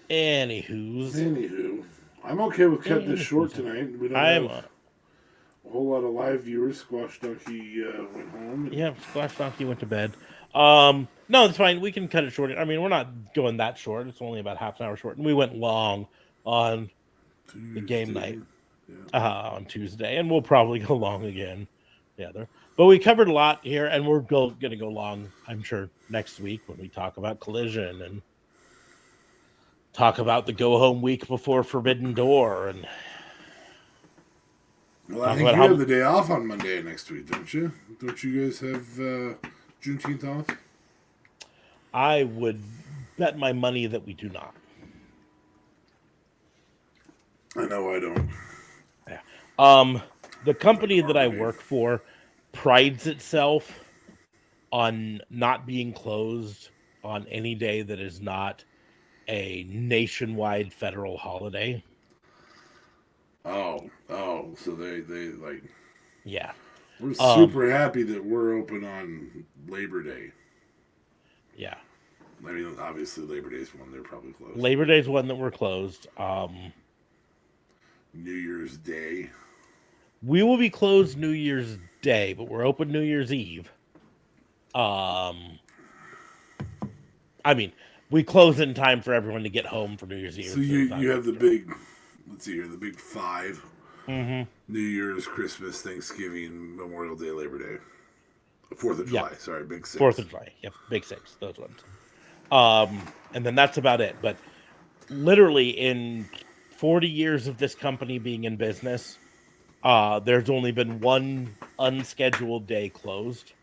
Speaker 4: Anywho, I'm okay with cutting this short tonight. We don't have a whole lot of live viewers. Squash Donkey went home.
Speaker 3: Yeah, Squash Donkey went to bed. No, it's fine. We can cut it short. I mean, we're not going that short. It's only about half an hour short. And we went long on the game night on Tuesday. And we'll probably go long again. But we covered a lot here. And we're going to go long, I'm sure, next week when we talk about Collision and talk about the go-home week before Forbidden Door. And
Speaker 4: well, I think you have the day off on Monday next week, don't you? Don't you guys have Juneteenth off?
Speaker 3: I would bet my money that we do not.
Speaker 4: I know I don't.
Speaker 3: Yeah. The company that I work for prides itself on not being closed on any day that is not a nationwide federal holiday.
Speaker 4: Oh, so they like...
Speaker 3: Yeah.
Speaker 4: We're super happy that we're open on Labor Day.
Speaker 3: Yeah.
Speaker 4: I mean, obviously Labor Day's one they're probably closed.
Speaker 3: Labor Day's one that we're closed.
Speaker 4: New Year's Day.
Speaker 3: We will be closed New Year's Day, but we're open New Year's Eve. I mean, we close in time for everyone to get home for New Year's Eve.
Speaker 4: So you have the big, let's see here, the big 5. Mm-hmm. New Year's, Christmas, Thanksgiving, Memorial Day, Labor Day. 4th of July, sorry, big 6.
Speaker 3: 4th of July, yep, big 6, those ones. And then that's about it. But literally in 40 years of this company being in business, there's only been one unscheduled day closed.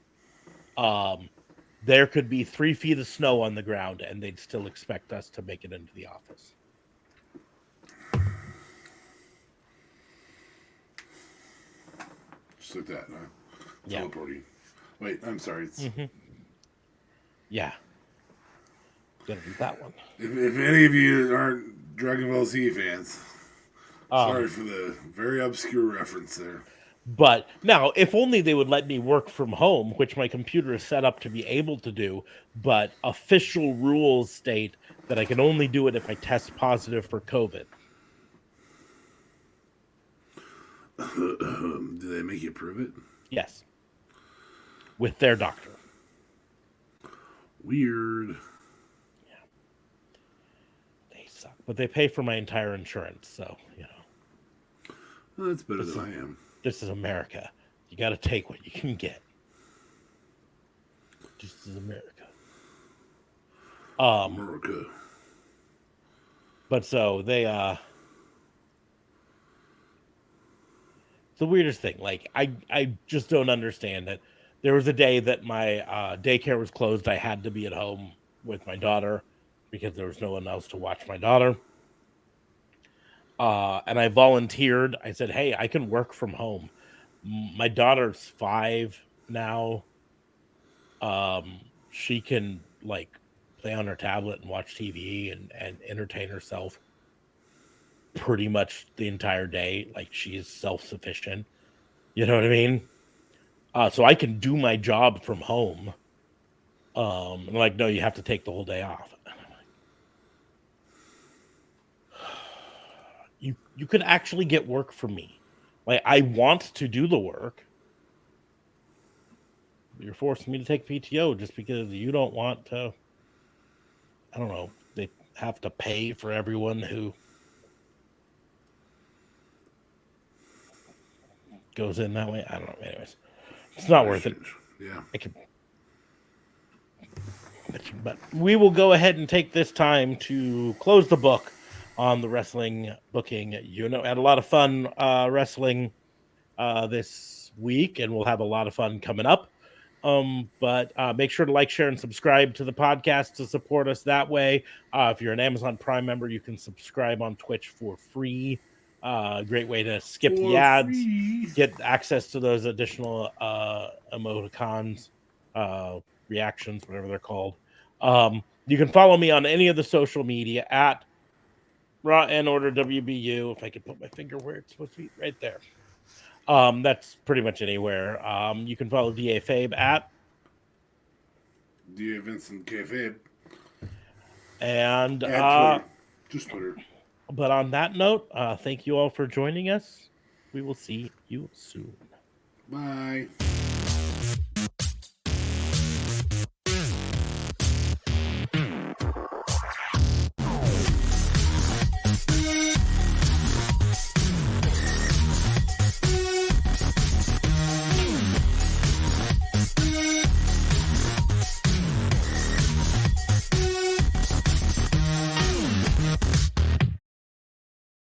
Speaker 3: There could be 3 feet of snow on the ground and they'd still expect us to make it into the office.
Speaker 4: Just like that, huh?
Speaker 3: Yeah.
Speaker 4: Teleporting. Wait, I'm sorry. It's...
Speaker 3: Mm-hmm. Yeah. Gotta do that one.
Speaker 4: If any of you aren't Dragon Ball Z fans, sorry for the very obscure reference there.
Speaker 3: But now, if only they would let me work from home, which my computer is set up to be able to do, but official rules state that I can only do it if I test positive for COVID.
Speaker 4: Do they make you prove it?
Speaker 3: Yes. With their doctor.
Speaker 4: Weird.
Speaker 3: Yeah. They suck. But they pay for my entire insurance, so, you know.
Speaker 4: Well, that's better than I am.
Speaker 3: This is America. You got to take what you can get. This is America.
Speaker 4: America.
Speaker 3: But so they it's the weirdest thing. Like I just don't understand it. There was a day that my daycare was closed. I had to be at home with my daughter because there was no one else to watch my daughter. And I volunteered. I said, hey, I can work from home. My daughter's 5 now. She can like play on her tablet and watch TV and entertain herself pretty much the entire day. Like she is self-sufficient. You know what I mean? So I can do my job from home. And like, no, you have to take the whole day off. You could actually get work from me. Like, I want to do the work. But you're forcing me to take PTO just because you don't want to. I don't know. They have to pay for everyone who goes in that way. I don't know. Anyways, it's not worth it.
Speaker 4: Yeah.
Speaker 3: But we will go ahead and take this time to close the book on the wrestling booking. Had a lot of fun wrestling this week, and we'll have a lot of fun coming up. But make sure to like, share, and subscribe to the podcast to support us that way. If you're an Amazon Prime member, you can subscribe on Twitch for free. Great way to skip the ads, get access to those additional emoticons, reactions, whatever they're called. You can follow me on any of the social media at Raw and Order WBU. If I could put my finger where it's supposed to be, right there. That's pretty much anywhere. You can follow DA Fabe at
Speaker 4: DA Vincent Kayfabe.
Speaker 3: And
Speaker 4: Twitter. Just Twitter.
Speaker 3: But on that note, thank you all for joining us. We will see you soon.
Speaker 4: Bye.